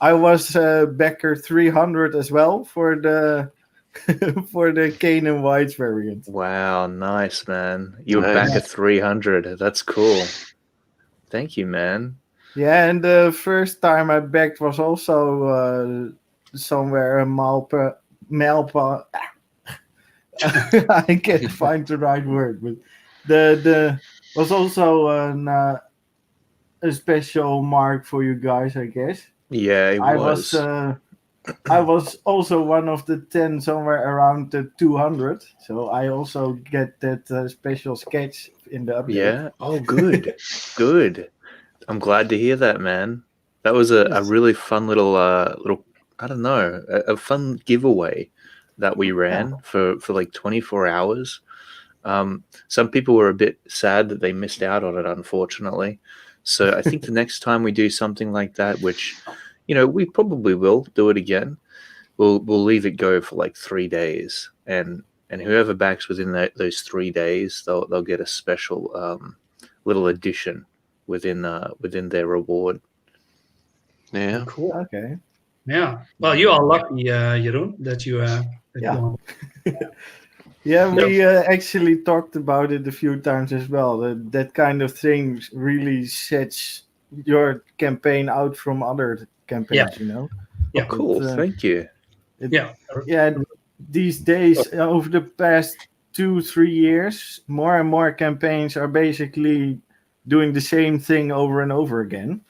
I was backer 300 as well for the for the Canaan Whites variant. Wow, nice, man. You were Nice. back at 300. That's cool. Thank you, man. Yeah, and the first time I backed was also somewhere a mile per. I can't find the right word, but the was also a special mark for you guys, I guess. Yeah, it I was. I was also one of the 10 somewhere around the 200, so I also get that special sketch in the update. Yeah. Oh, good. Good. I'm glad to hear that, man. That was a Yes. really fun little I don't know, a fun giveaway that we ran for like 24 hours. Some people were a bit sad that they missed out on it, unfortunately. So I think the next time we do something like that, which, we probably will do it again, we'll leave it go for like 3 days, and whoever backs within those 3 days, they'll get a special little addition within their reward. Yeah. Cool. Okay. Yeah. Well, you are lucky, Jeroen, that you won. Yeah, we actually talked about it a few times as well. That kind of thing really sets your campaign out from other campaigns, Yeah. Oh, cool. Thank you. Yeah, these days, over the past 2-3 years, more and more campaigns are basically doing the same thing over and over again.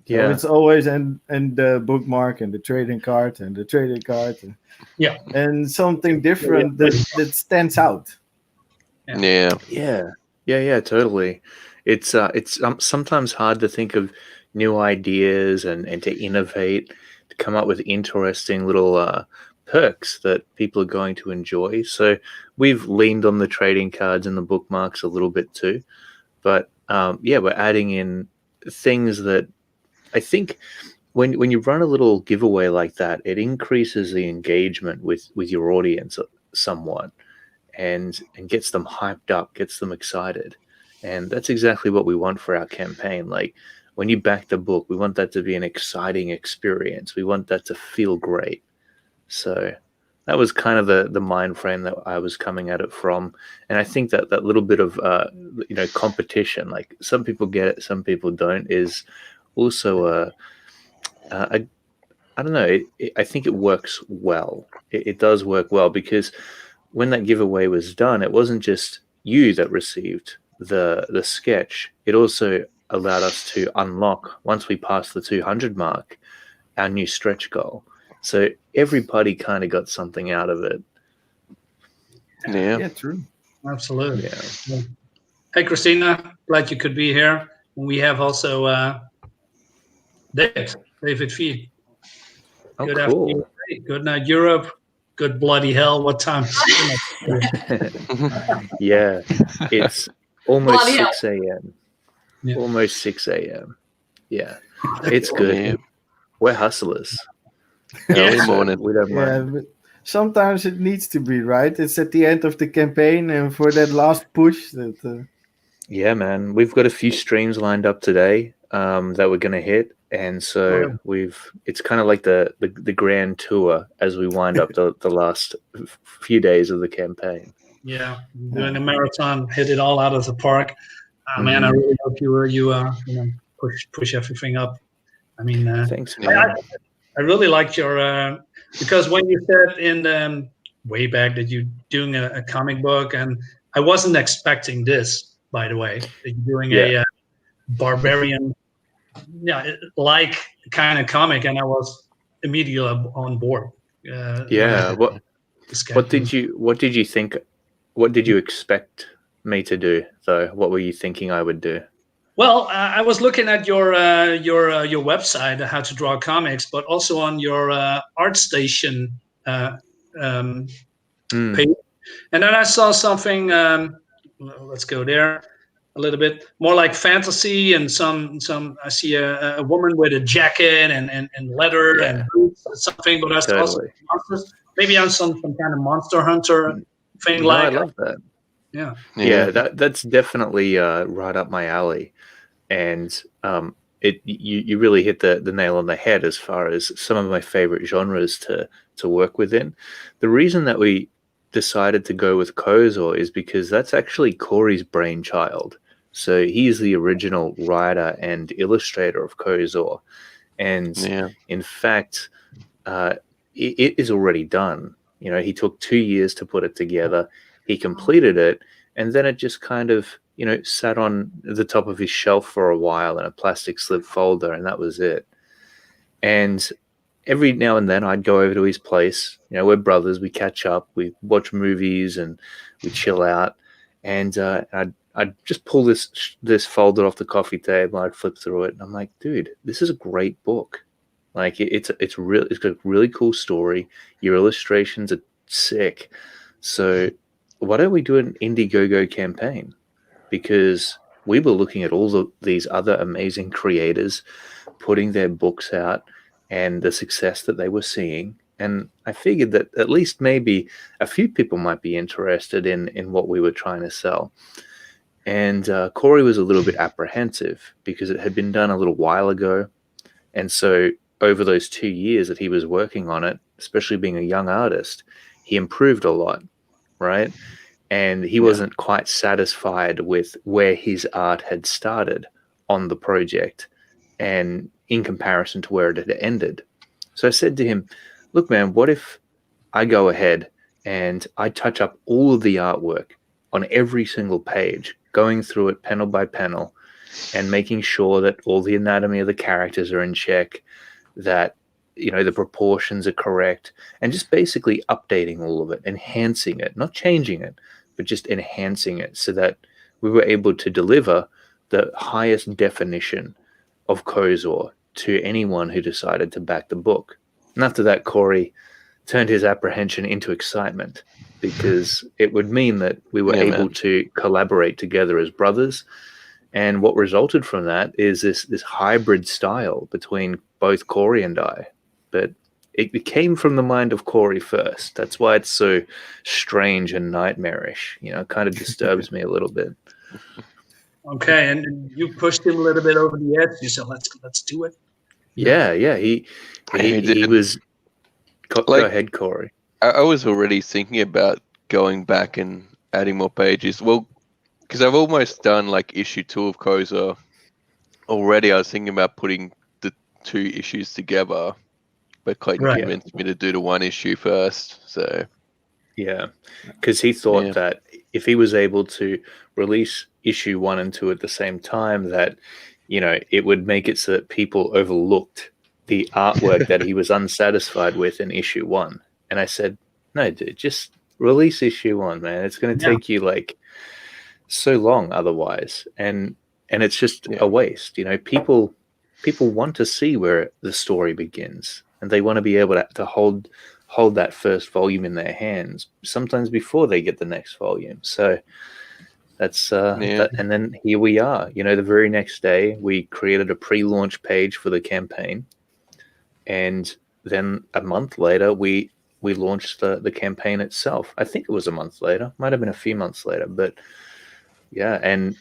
Yeah. So it's always and the bookmark and the trading card and the trading card. And something different that stands out. Yeah. Yeah, totally. It's sometimes hard to think of new ideas and to innovate, to come up with interesting little perks that people are going to enjoy. So we've leaned on the trading cards and the bookmarks a little bit too, but we're adding in things that I think when you run a little giveaway like that, it increases the engagement with your audience somewhat, and gets them hyped up, gets them excited. And that's exactly what we want for our campaign. Like, when you back the book, we want that to be an exciting experience. We want that to feel great. So that was kind of the mind frame that I was coming at it from. And I think that little bit of competition, like some people get it, some people don't, is also I don't know. I think it works well. It does work well, because when that giveaway was done, it wasn't just you that received the sketch. It also allowed us to unlock, once we passed the 200 mark, our new stretch goal. So everybody kind of got something out of it. Yeah. True. Absolutely. Yeah. Hey, Christina, glad you could be here. We have also David V. Oh, Good cool. afternoon. Good night, Europe. Good bloody hell. What time? Yeah, it's almost Bloody hell. 6 a.m. Yeah. Almost 6 a.m. Yeah, it's good. Yeah. We're hustlers. Early So morning. we don't Yeah, mind. but sometimes it needs to be, right? It's at the end of the campaign, and for that last push, that Yeah, man. We've got a few streams lined up today that we're going to hit. And so it's kind of like the grand tour as we wind up the last few days of the campaign. Yeah, doing a marathon, hit it all out of the park. Man, I really hope you push everything up. I mean, Thanks, I, man. I really liked your because when you said in way back that you're doing a comic book, and I wasn't expecting this, by the way, that you're doing a barbarian, like kind of comic, and I was immediately on board. What did you think? What did you expect me to do, though? What were you thinking I would do? Well, I was looking at your website, How to Draw Comics, but also on your ArtStation page, and then I saw something. Let's go there a little bit more like fantasy, and some. I see a woman with a jacket and leather and boots or something, but I saw also monsters. Maybe I'm some kind of monster hunter thing. I love that. Yeah, that's definitely right up my alley. And you really hit the nail on the head as far as some of my favorite genres to work within. The reason that we decided to go with KOZOR is because that's actually Korey's brainchild. So he's the original writer and illustrator of KOZOR. And in fact, it is already done. He took 2 years to put it together. He completed it, and then it just kind of, sat on the top of his shelf for a while in a plastic slip folder, and that was it. And every now and then I'd go over to his place. We're brothers. We catch up. We watch movies and we chill out. And I'd just pull this folder off the coffee table. I'd flip through it, and I'm like, dude, this is a great book. Like it's got a really cool story. Your illustrations are sick. So why don't we do an Indiegogo campaign? Because we were looking at all these other amazing creators putting their books out and the success that they were seeing. And I figured that at least maybe a few people might be interested in what we were trying to sell. And Korey was a little bit apprehensive because it had been done a little while ago. And so over those 2 years that he was working on it, especially being a young artist, he improved a lot, right? And he wasn't quite satisfied with where his art had started on the project and in comparison to where it had ended. So I said to him, look, man, what if I go ahead and I touch up all of the artwork on every single page, going through it panel by panel and making sure that all the anatomy of the characters are in check, that the proportions are correct, and just basically updating all of it, enhancing it, not changing it, but just enhancing it so that we were able to deliver the highest definition of KOZOR to anyone who decided to back the book. And after that, Korey turned his apprehension into excitement, because it would mean that we were able to collaborate together as brothers. And what resulted from that is this hybrid style between both Korey and I. But it came from the mind of Korey first. That's why it's so strange and nightmarish. It kind of disturbs me a little bit. Okay, and you pushed him a little bit over the edge. You said, "Let's do it." Yeah. He was. Go ahead, Korey. I was already thinking about going back and adding more pages. Well, because I've almost done like issue 2 of KOZOR already. I was thinking about putting the 2 issues together, but Clayton convinced me to do the 1 issue first. So yeah, because he thought that if he was able to release issue 1 and 2 at the same time, that it would make it so that people overlooked the artwork that he was unsatisfied with in issue 1. And I said, no, dude, just release issue 1, man. It's going to take you like so long otherwise, and it's just a waste. People want to see where the story begins, and they want to be able to hold that first volume in their hands, sometimes before they get the next volume. So that's that, and then here we are. The very next day we created a pre-launch page for the campaign, and then a month later we launched the campaign itself. I think it was a month later, might have been a few months later, but yeah, and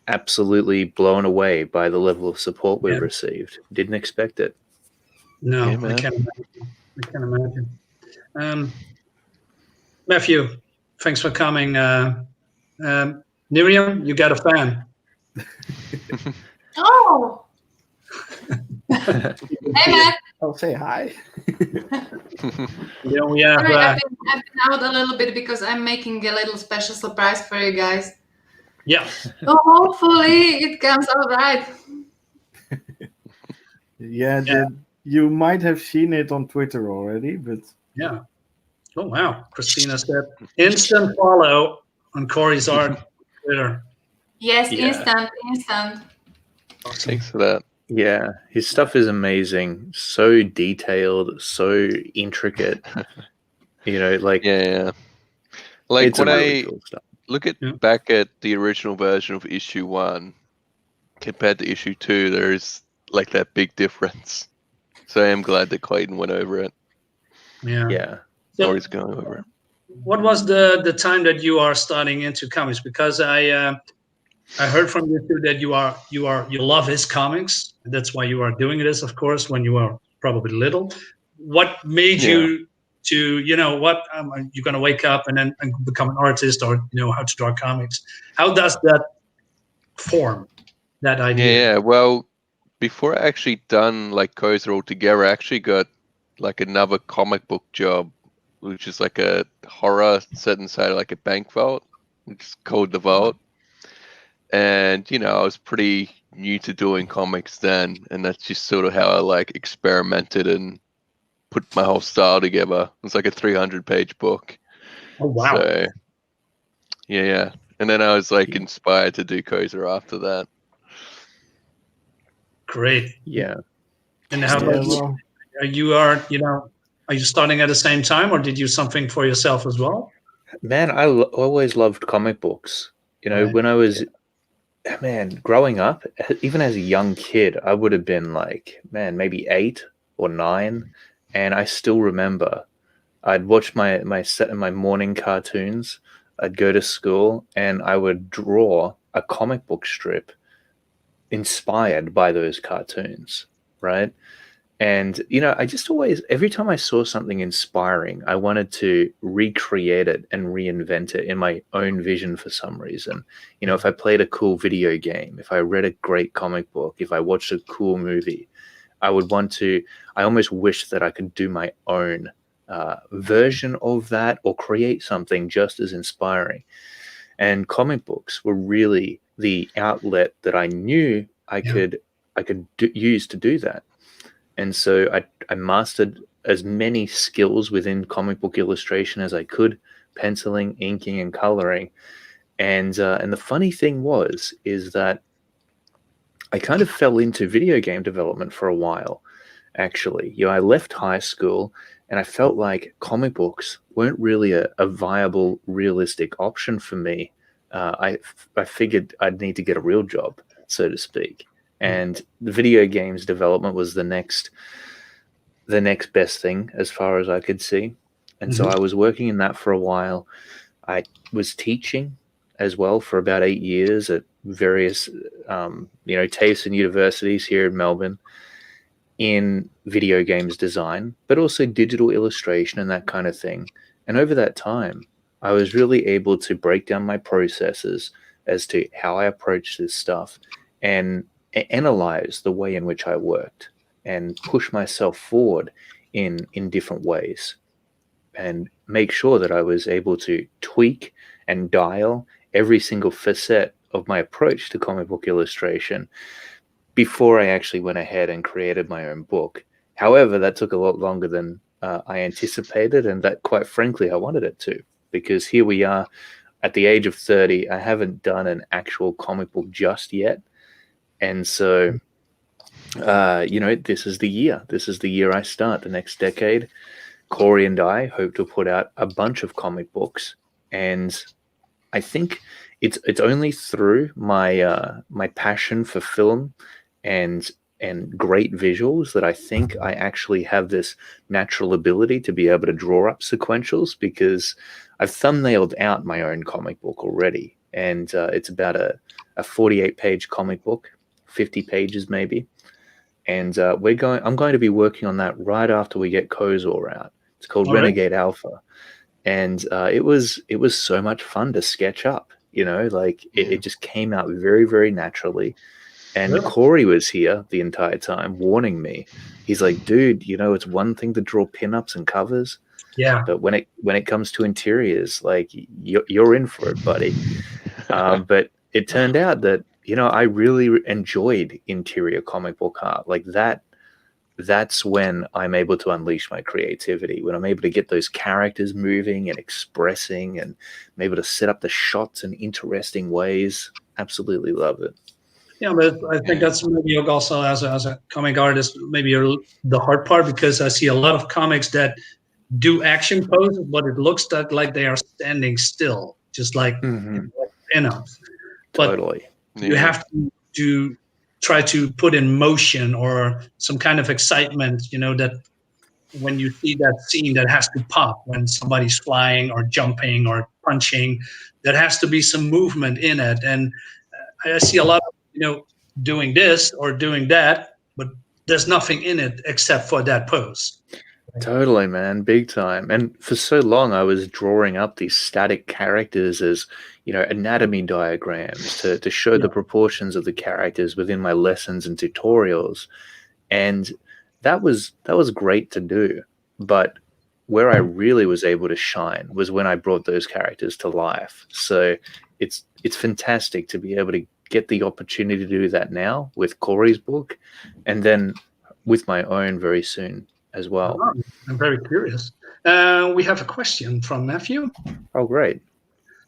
absolutely blown away by the level of support we've received. Didn't expect it. No, I can't imagine. Matthew, thanks for coming. Miriam, you got a fan. Oh. Hey, Matt. I'll say hi. We have. Sorry, I've been out a little bit because I'm making a little special surprise for you guys. Yeah. So hopefully it comes out right. You might have seen it on Twitter already, but yeah. Oh wow! Christina said instant follow on Korey's art Twitter. Yes, instant. Awesome. Thanks for that. Yeah, his stuff is amazing. So detailed, so intricate. Like Like it's when really I cool stuff. look back at the original version of issue 1 compared to issue 2, there's like that big difference. So I am glad that Clayton went over it. Yeah. Or he's going over it. What was the time that you are starting into comics? Because I I heard from you too that you love his comics. That's why you are doing this, of course, when you are probably little. What made you to, what you're going to wake up and then become an artist, or how to draw comics? How does that form, that idea? Yeah. Well, before I actually done like KOZOR altogether, I actually got like another comic book job, which is like a horror set inside like a bank vault, which is called The Vault. And I was pretty new to doing comics then, and that's just sort of how I like experimented and put my whole style together. It was like a 300-page book. Oh wow! So yeah. And then I was like inspired to do KOZOR after that. Great. Yeah. And how about you? Are you starting at the same time, or did you something for yourself as well? Man, I always loved comic books. Right. When I was, growing up, even as a young kid, I would have been like, maybe 8 or 9. And I still remember I'd watch my morning cartoons. I'd go to school and I would draw a comic book strip inspired by those cartoons, right? And, I just always, every time I saw something inspiring, I wanted to recreate it and reinvent it in my own vision for some reason. If I played a cool video game, if I read a great comic book, if I watched a cool movie, I almost wish that I could do my own version of that or create something just as inspiring. And comic books were really the outlet that I knew I could use to do that. And so I mastered as many skills within comic book illustration as I could, penciling, inking, and coloring. And the funny thing is that I kind of fell into video game development for a while, actually. I left high school and I felt like comic books weren't really a viable, realistic option for me. I figured I'd need to get a real job, so to speak. And the video games development was the next best thing as far as I could see. And so I was working in that for a while. I was teaching as well for about 8 years at various, TAFEs and universities here in Melbourne in video games design, but also digital illustration and that kind of thing. And over that time, I was really able to break down my processes as to how I approach this stuff and analyze the way in which I worked and push myself forward in different ways and make sure that I was able to tweak and dial every single facet of my approach to comic book illustration before I actually went ahead and created my own book. However, that took a lot longer than I anticipated, and that, quite frankly, I wanted it to, because here we are at the age of 30. I haven't done an actual comic book just yet. And so, this is the year. This is the year I start the next decade. Korey and I hope to put out a bunch of comic books, and I think it's only through my passion for film and great visuals that I think I actually have this natural ability to be able to draw up sequentials, because I've thumbnailed out my own comic book already, and it's about a 48-page comic book. 50 pages maybe, and I'm going to be working on that right after we get KOZOR out. It's called Renegade Alpha, and it was so much fun to sketch up. It just came out very, very naturally. And Korey was here the entire time warning me. He's like, dude, it's one thing to draw pinups and covers, but when it comes to interiors, like you're in for it, buddy. But it turned out that I really enjoyed interior comic book art. Like that's when I'm able to unleash my creativity, when I'm able to get those characters moving and expressing, and I'm able to set up the shots in interesting ways. Absolutely love it. Yeah, but I think that's maybe also as a comic artist, maybe the hard part, because I see a lot of comics that do action poses, but it looks like they are standing still, just like But totally. You have to try to put in motion or some kind of excitement, that when you see that scene, that has to pop when somebody's flying or jumping or punching. There has to be some movement in it. And I see a lot of doing this or doing that, but there's nothing in it except for that pose. Totally, man, big time. And for so long, I was drawing up these static characters as, anatomy diagrams to show the proportions of the characters within my lessons and tutorials. And that was great to do. But where I really was able to shine was when I brought those characters to life. So it's fantastic to be able to get the opportunity to do that now with Korey's book, and then with my own very soon as well. Oh, I'm very curious. We have a question from Matthew. Oh, great.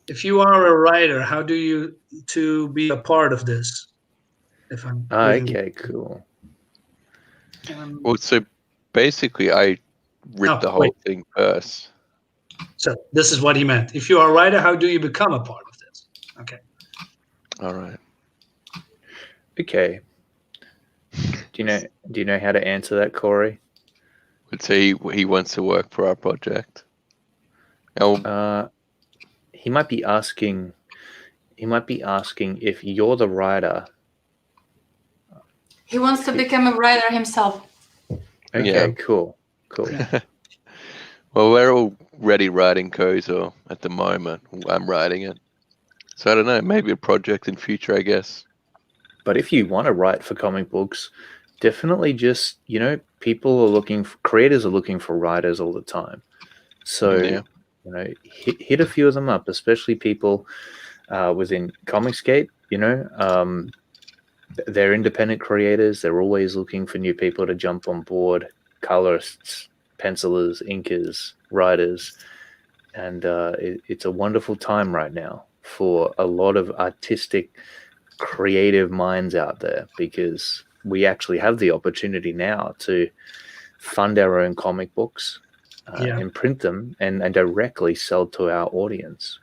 If you are a writer, how do you to be a part of this? If I'm okay, cool. Well, so basically, I ripped the whole thing first. So this is what he meant. If you are a writer, how do you become a part of this? Okay. All right. Okay. Do you know how to answer that, Korey? Would say he wants to work for our project. He might be asking if you're the writer. He wants to become a writer himself. Okay, Yeah. cool. Well, we're already writing KOZOR at the moment. I'm writing it. So I don't know, maybe a project in future, I guess. But if you want to write for comic books, definitely just, creators are looking for writers all the time. So, hit a few of them up, especially people within Comicscape, they're independent creators. They're always looking for new people to jump on board, colorists, pencilers, inkers, writers. And it's a wonderful time right now for a lot of artistic, creative minds out there, because we actually have the opportunity now to fund our own comic books and print them and directly sell to our audience.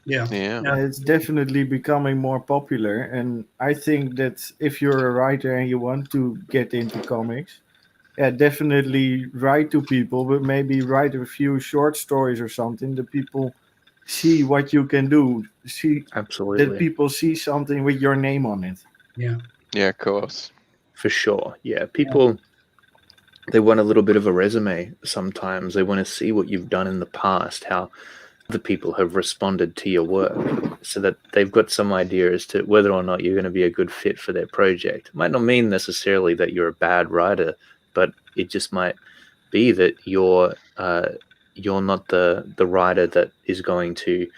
Yeah. It's definitely becoming more popular, and I think that if you're a writer and you want to get into comics, definitely write to people, but maybe write a few short stories or something that people see what you can do. Absolutely. That people see something with your name on it. Yeah, of course. For sure. Yeah, people, they want a little bit of a resume sometimes. They want to see what you've done in the past, how other people have responded to your work, so that they've got some idea as to whether or not you're going to be a good fit for their project. It might not mean necessarily that you're a bad writer, but it just might be that you're not the writer that is going to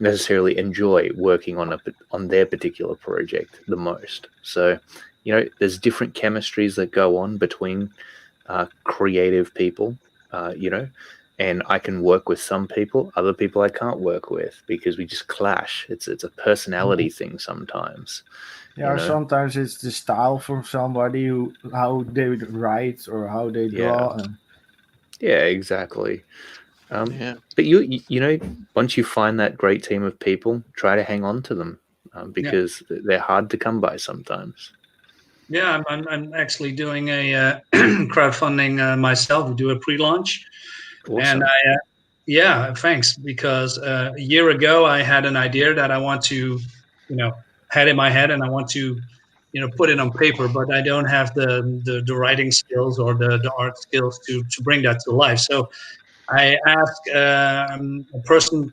necessarily enjoy working on their particular project the most. So, there's different chemistries that go on between creative people, and I can work with some people, other people I can't work with because we just clash. It's a personality thing sometimes. Yeah, or sometimes it's the style from somebody, how they write or how they draw. Yeah, exactly. But you once you find that great team of people, try to hang on to them because they're hard to come by sometimes. Yeah, I'm actually doing a crowdfunding myself. We do a pre-launch, Awesome. and thanks. Because a year ago I had an idea that I want to, had in my head, and I want to, put it on paper, but I don't have the writing skills or the art skills to bring that to life. So I asked a person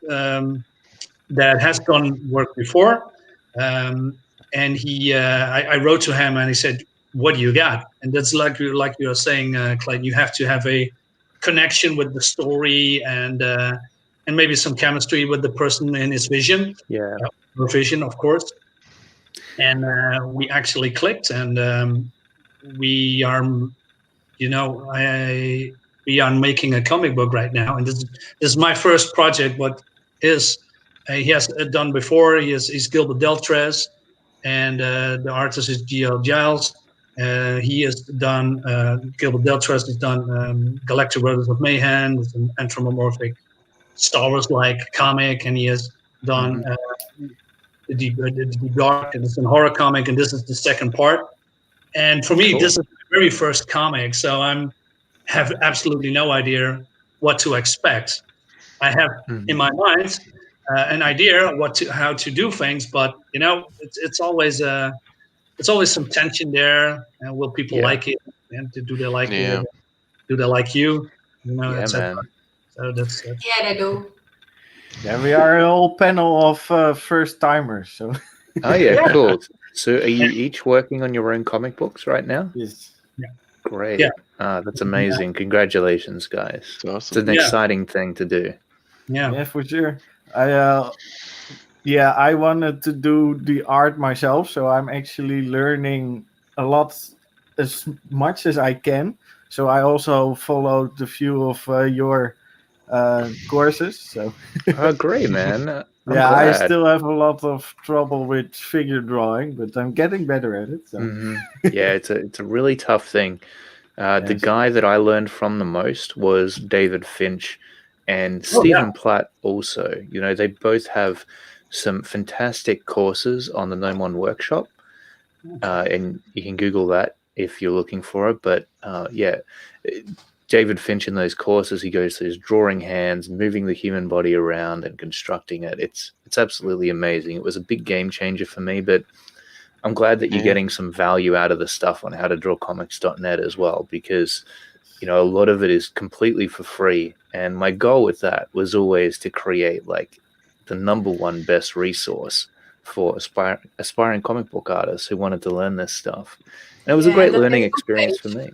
that has done work before. And I wrote to him and he said, "What do you got?" And that's like you are saying, Clayton, you have to have a connection with the story and maybe some chemistry with the person in his vision. Yeah. Vision, of course. And we actually clicked, and we are, we are making a comic book right now. And this is my first project. What is he has done before? He's Gilbert Deltres. And the artist is G.L. Giles. He has done, Gilbert Deltres has done Galactic Brothers of Mayhem. It's an anthropomorphic Star Wars-like comic, and he has done the Dark, and it's a horror comic, and this is the second part. And for me, this is the very first comic, so have absolutely no idea what to expect. I have in my mind an idea how to do things, but it's always some tension there. And will people like it? And do they like it? Do they like you? Yeah, etc. man. So that's Yeah, they do. Yeah, we are a whole panel of first timers. So Oh yeah, cool. So are you each working on your own comic books right now? yes. Great. Yeah. That's amazing. Congratulations, guys. It's It's awesome. an exciting thing to do. Yeah, for sure. I wanted to do the art myself, so I'm actually learning a lot, as much as I can. So I also followed a few of your courses. So Oh, great, man. I'm yeah, I glad. still have a lot of trouble with figure drawing, but I'm getting better at it. So Yeah, it's a really tough thing. The Yes. guy that I learned from the most was David Finch and Oh, yeah. Stephen Platt also. They both have some fantastic courses on the Gnomon Workshop. And you can Google that if you're looking for it. But David Finch in those courses, he goes through his drawing hands, moving the human body around and constructing it. It's absolutely amazing. It was a big game changer for me, but I'm glad that you're getting some value out of the stuff on howtodrawcomics.net as well, because a lot of it is completely for free. And my goal with that was always to create like the number one best resource for aspiring comic book artists who wanted to learn this stuff. And it was a great learning experience for me.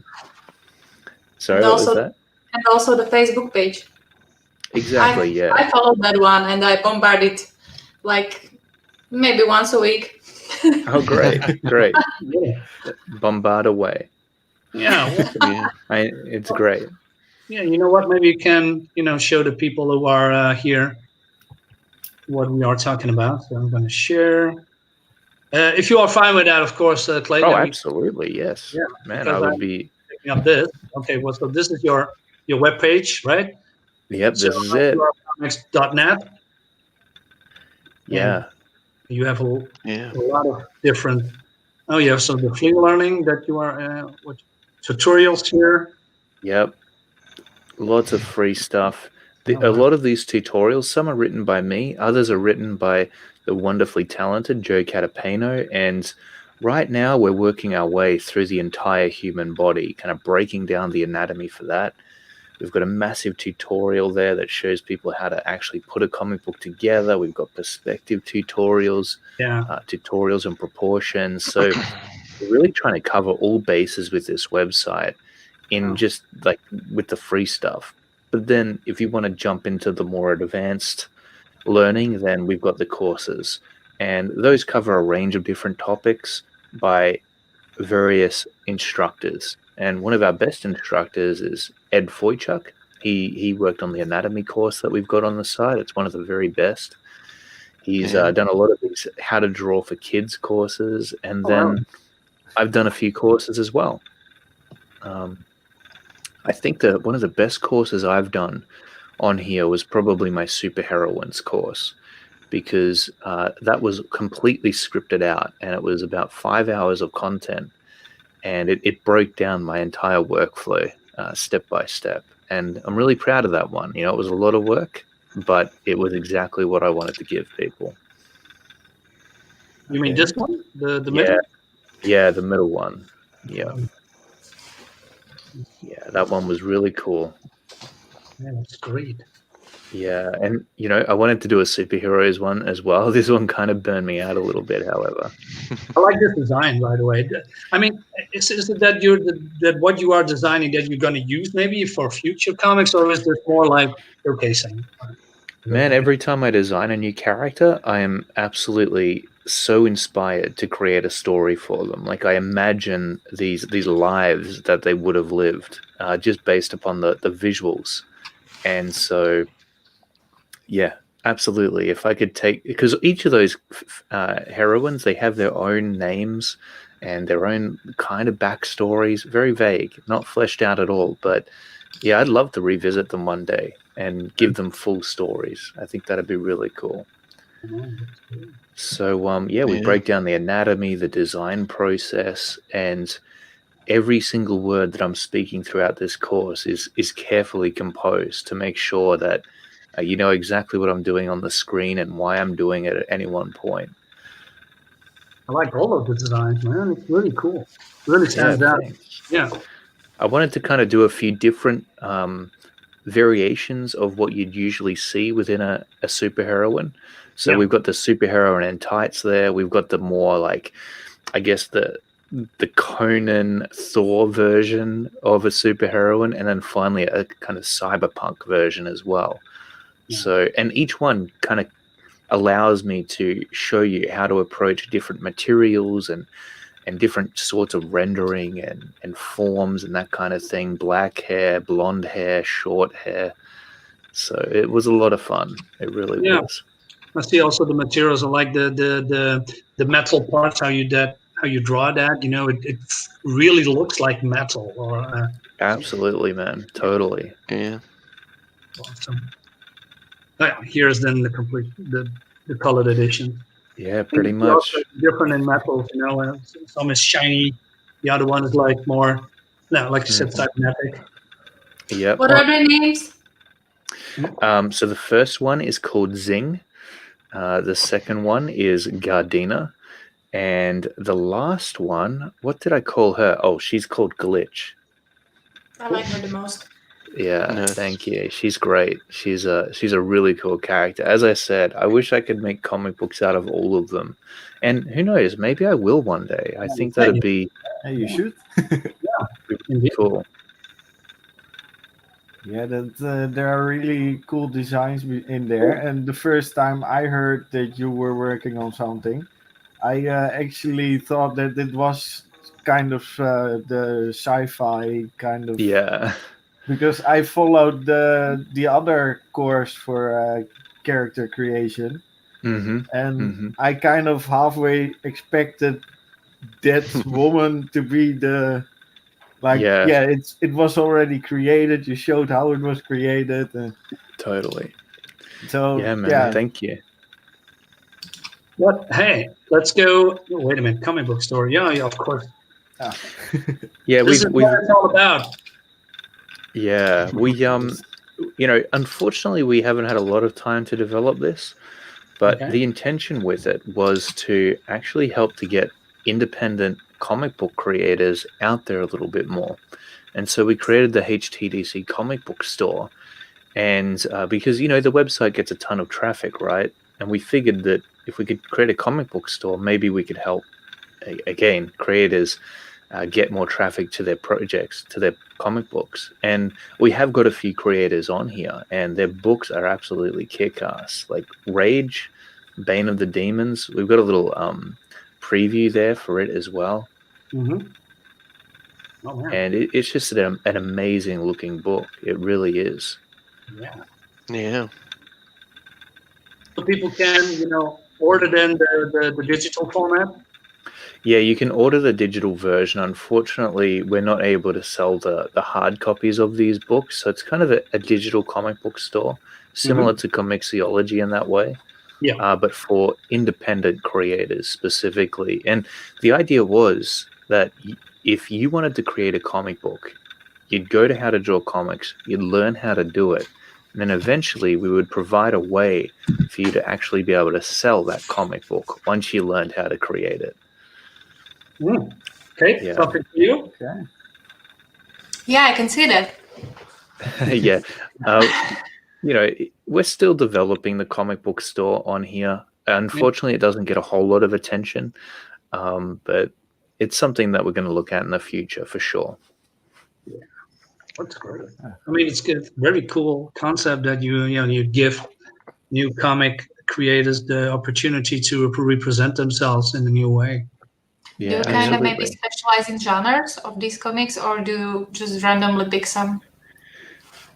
Sorry, what was that? And also the Facebook page. Exactly, I followed that one and I bombard it like maybe once a week. Oh, great. Bombard away. Yeah. It's great. Yeah, you know what? Maybe you can, show the people who are here what we are talking about. So I'm going to share. If you are fine with that, of course, Clayton. Oh, absolutely, yes. Yeah, man, I would be picking up this. Okay, well, so this is your web page, right? Yep, this is it. Comics.net. Yeah. And you have a lot of different. Oh, you have some the free learning that you are tutorials here. Yep. Lots of free stuff. A lot of these tutorials, some are written by me, others are written by the wonderfully talented Joe Catapano, and right now we're working our way through the entire human body, kind of breaking down the anatomy for that. We've got a massive tutorial there that shows people how to actually put a comic book together. We've got perspective tutorials, tutorials and proportions. So we're really trying to cover all bases with this website in just like with the free stuff. But then if you want to jump into the more advanced learning, then we've got the courses. And those cover a range of different topics by various instructors. And one of our best instructors is Ed Foychuk. He worked on the anatomy course that we've got on the site. It's one of the very best. He's done a lot of these how to draw for kids courses. And then I've done a few courses as well. I think that one of the best courses I've done on here was probably my superheroines course, because that was completely scripted out, and it was about 5 hours of content, and it broke down my entire workflow step by step. And I'm really proud of that one. It was a lot of work, but it was exactly what I wanted to give people. You mean this one? The middle? Yeah, the middle one. Yeah. Yeah, that one was really cool. Yeah, that's great. Yeah, and I wanted to do a superheroes one as well. This one kind of burned me out a little bit, however. I like this design, by the way. I mean, is it that that what you are designing that you're going to use maybe for future comics, or is this more like showcasing? Man, every time I design a new character, I am absolutely so inspired to create a story for them. Like, I imagine these lives that they would have lived just based upon the visuals. And so, yeah, absolutely. If I could take, because each of those heroines, they have their own names and their own kind of backstories, very vague, not fleshed out at all. But yeah, I'd love to revisit them one day and give them full stories. I think that'd be really cool. So, we break down the anatomy, the design process, and every single word that I'm speaking throughout this course is carefully composed to make sure that You know exactly what I'm doing on the screen and why I'm doing it at any one point. I like all of the designs, man. It's really cool. Really stands out. Thanks. Yeah. I wanted to kind of do a few different variations of what you'd usually see within a superheroine. So Yeah. we've got the superheroine in tights there. We've got the more like, I guess the Conan Thor version of a superheroine, and then finally a kind of cyberpunk version as well. Yeah. So, and each one kind of allows me to show you how to approach different materials and different sorts of rendering and forms and that kind of thing. Black hair, blonde hair, short hair. So it was a lot of fun. It really was. I see also the materials. I like the metal parts. How you draw that. You know, it really looks like metal. Or Absolutely, man. Totally. Yeah. awesome. Here's then the complete the colored edition. Yeah, pretty They're much. also different in metals, you know. Some is shiny, the other one is like more, like you said, cybernetic. Yep. What are their names? So the first one is called Zing. The second one is Gardena. And the last one, what did I call her? Oh, she's called Glitch. I like her the most. Yeah, Nice. thank you. She's great. She's a really cool character. As I said, I wish I could make comic books out of all of them. And who knows, maybe I will one day. I think that'd be Hey, you should. Indeed. cool. Yeah, that there are really cool designs in there. And the first time I heard that you were working on something, I actually thought that it was kind of the sci-fi kind of. Yeah. Because I followed the other course for character creation, Mm-hmm. and I kind of halfway expected that woman to be the. Like, Yeah. it was already created. You showed how it was created. Totally. So, Yeah, man. yeah. Thank you. What? Hey, let's go. Wait a minute, comic book store. Yeah, of course. Yeah, This is what it's all about. Yeah, we unfortunately we haven't had a lot of time to develop this, but Okay. the intention with it was to actually help to get independent comic book creators out there a little bit more. And so we created the HTDC comic book store, and because the website gets a ton of traffic, right? And we figured that if we could create a comic book store, maybe we could help again creators get more traffic to their projects, to their comic books. And we have got a few creators on here, and their books are absolutely kick-ass. Like Rage, Bane of the Demons. We've got a little preview there for it as well. Mm-hmm. Oh, man. And it's just an amazing looking book. It really is. Yeah. Yeah. So people can, order then the digital format. Yeah, you can order the digital version. Unfortunately, we're not able to sell the hard copies of these books. So it's kind of a digital comic book store, similar to Comixology in that way. Yeah. But for independent creators specifically. And the idea was that if you wanted to create a comic book, you'd go to How to Draw Comics, you'd learn how to do it, and then eventually we would provide a way for you to actually be able to sell that comic book once you learned how to create it. Okay, Yeah. something for you. Okay. Yeah, I can see that. Yeah. We're still developing the comic book store on here. Unfortunately, it doesn't get a whole lot of attention, but it's something that we're going to look at in the future for sure. Yeah, that's great. I mean, it's good. Very cool concept that you give new comic creators the opportunity to represent themselves in a new way. Do Yeah, you kind of maybe absolutely. specialize in genres of these comics, or do you just randomly pick some?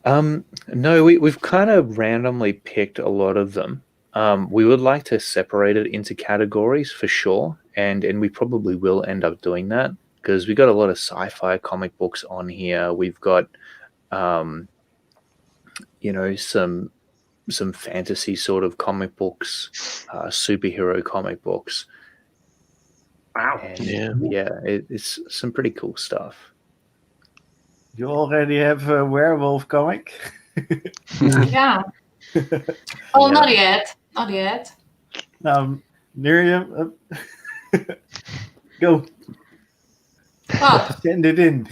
No, we've kind of randomly picked a lot of them. We would like to separate it into categories for sure, and we probably will end up doing that because we got a lot of sci-fi comic books on here. We've got, some fantasy sort of comic books, superhero comic books. Wow. And Yeah. it's some pretty cool stuff. You already have a werewolf comic? Yeah. Oh, Yeah. not yet. Not yet. Miriam, go Well, send it in.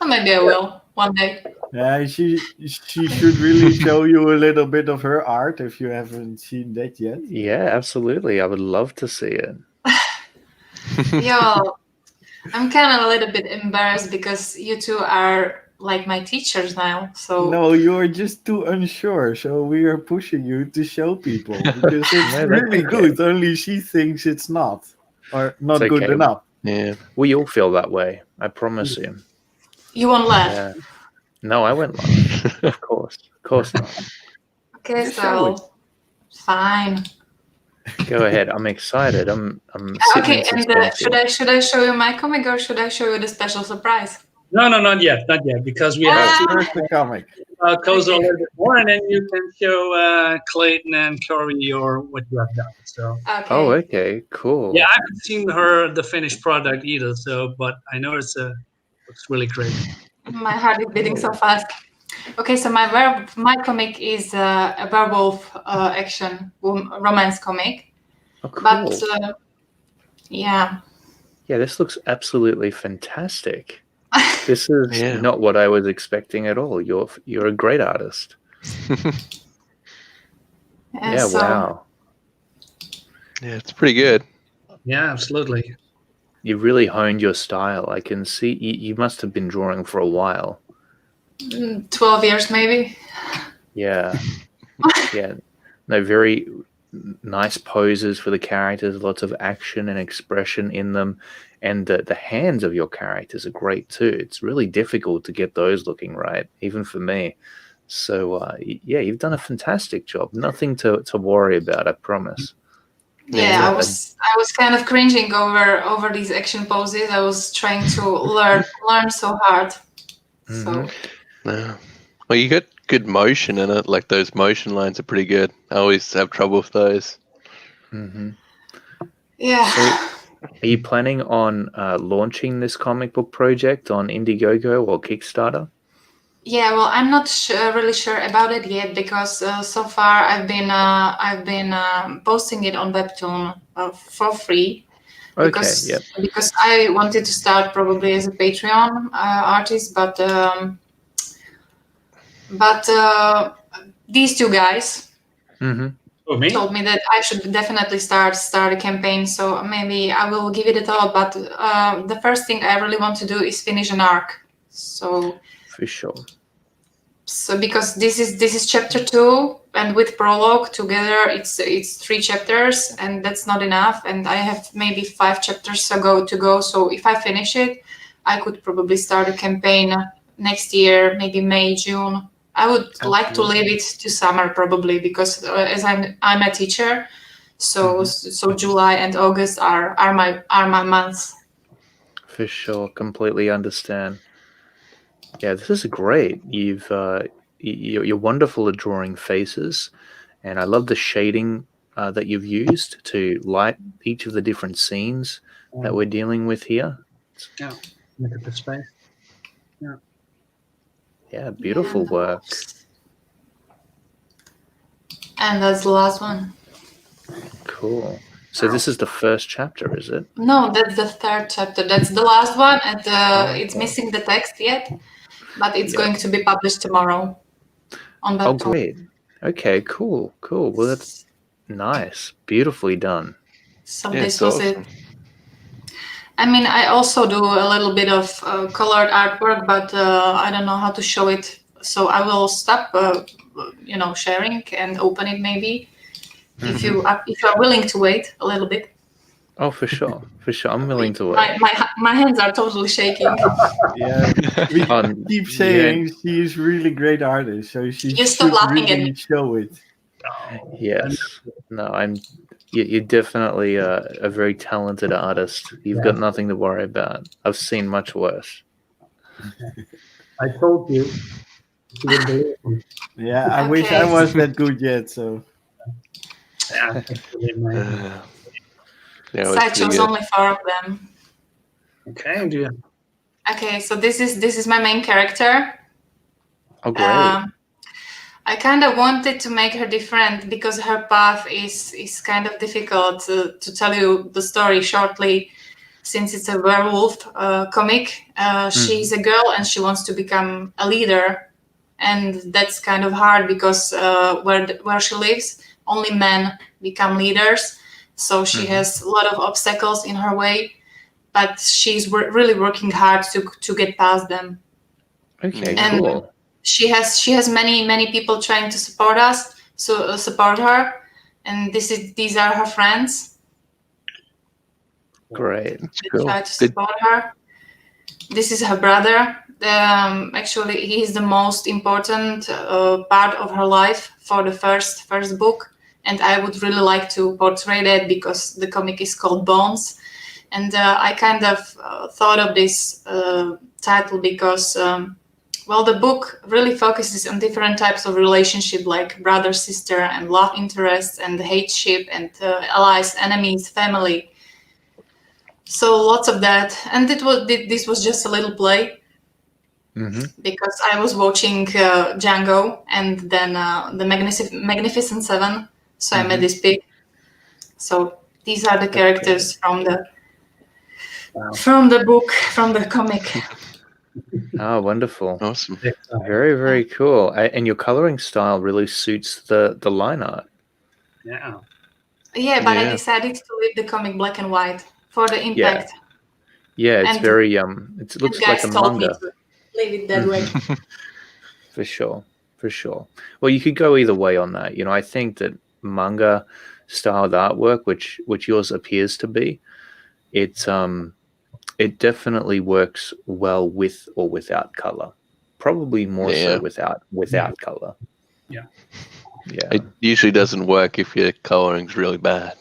maybe I will one day. Yeah, she should really show you a little bit of her art if you haven't seen that yet. Yeah, absolutely. I would love to see it. Yo, I'm kind of a little bit embarrassed because you two are like my teachers now. So No, you're just too unsure, so we are pushing you to show people because it's No, that's really okay. good. Only she thinks it's not, or not It's good okay. enough. Yeah. We all feel that way. I promise you. you won't laugh. Yeah. No, I won't laugh. Of course. Of course not. Okay, Just show it. so fine. Go ahead. I'm excited. I'm sitting Okay, in and suspense here. should I show you my comic or should I show you the special surprise? No, not yet, because we have to First the comic. KOZOR a little bit more, and then you can show Clayton and Korey or what you have done. So Okay. Oh, okay. Cool. yeah, I haven't seen the finished product either. So, but I know looks really great. My heart is beating so fast. Okay, so my comic is a werewolf action romance comic, Oh, cool. but yeah. Yeah, this looks absolutely fantastic. This is Yeah. not what I was expecting at all. You're a great artist. And Yeah, so, wow. Yeah, it's pretty good. Yeah, absolutely. You really honed your style. I can see you must have been drawing for a while. 12 years maybe. Yeah. Yeah. No, very nice poses for the characters, lots of action and expression in them. And the hands of your characters are great too. It's really difficult to get those looking right, even for me. So, yeah, you've done a fantastic job. Nothing to worry about, I promise. Yeah, I was kind of cringing over these action poses. I was trying to learn so hard. So No. Well, you got good motion in it. Like those motion lines are pretty good. I always have trouble with those. Mm-hmm. yeah. So, are you planning on launching this comic book project on Indiegogo or Kickstarter? Yeah, well, I'm not really sure about it yet because so far I've been posting it on Webtoon for free. Because, Okay, yep. Because I wanted to start probably as a Patreon artist, but these two guys Mm-hmm. Oh, me? told me that I should definitely start a campaign. So maybe I will give it a thought. But the first thing I really want to do is finish an arc. So For sure. because this is chapter 2, and with prologue together it's 3 chapters, and that's not enough. And I have maybe 5 chapters to go. So if I finish it, I could probably start a campaign next year, maybe May, June. I would like to leave it to summer probably because as I'm a teacher, so July and August are my months. For sure, completely understand. Yeah, this is great. You're wonderful at drawing faces, and I love the shading that you've used to light each of the different scenes that we're dealing with here. Yeah. Look at the space. Yeah, beautiful work. And that's the last one. Cool. So this is the first chapter, is it? No, that's the 3rd chapter. That's the last one, and it's missing the text yet, but it's going to be published tomorrow on Webtoon. Oh, great. Okay, cool. Well, that's nice. Beautifully done. So Yeah, this it's was awesome. it. I mean, I also do a little bit of colored artwork, but I don't know how to show it. So I will stop, sharing and open it maybe. If you are willing to wait a little bit. Oh, for sure. I'm willing to wait. My hands are totally shaking. Yeah, we keep saying yeah. she is really great artist, so she You stop should laughing at really me. show it. Yes. No, you're definitely a very talented artist. You've got nothing to worry about. I've seen much worse. I told you. You wouldn't believe me. Yeah, I wish I was that good yet. So Yeah, that's really amazing. Yeah, So I chose only 4 of them. Okay, do you? Okay, so this is my main character. Oh, great. I kind of wanted to make her different because her path is kind of difficult. To tell you the story shortly, since it's a werewolf comic, she's a girl and she wants to become a leader, and that's kind of hard because where she lives, only men become leaders. So she has a lot of obstacles in her way, but she's really working hard to get past them. Okay, And cool. she has many people trying to support us, so support her, and these are her friends. Great. They try to support her. This is her brother. Actually, he is the most important part of her life for the first book, and I would really like to portray that because the comic is called Bones, and I kind of thought of this title because. Well, the book really focuses on different types of relationship, like brother, sister, and love interests, and hateship, and allies, enemies, family. So lots of that, and this was just a little play because I was watching Django and then the Magnificent Seven. So I made this pig. So these are the characters from the book, from the comic. Oh, wonderful. Awesome. Very, very cool. And your coloring style really suits the line art. Yeah. Yeah, but I Yeah. decided to leave the comic black and white for the impact. Yeah, it's And- very it looks like guys a told me manga. to leave it that way. For sure. Well, you could go either way on that. I think that manga styled artwork, which yours appears to be, it definitely works well with or without color. Probably more so without color. Yeah. Yeah. It usually doesn't work if your coloring's really bad.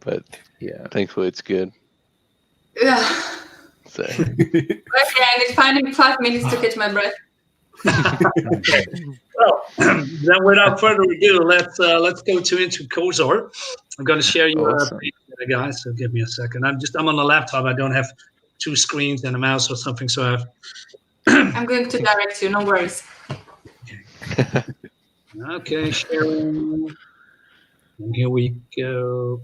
But Yeah. thankfully it's good. Yeah. So Okay, I need 5 minutes to catch my breath. Well, then without further ado, let's go into KOZOR. I'm going to share you Awesome. page there, guys. So give me a second. I'm on the laptop. I don't have 2 screens and a mouse or something. So I have. I'm going to direct you, no worries. Okay, sharing. And here we go.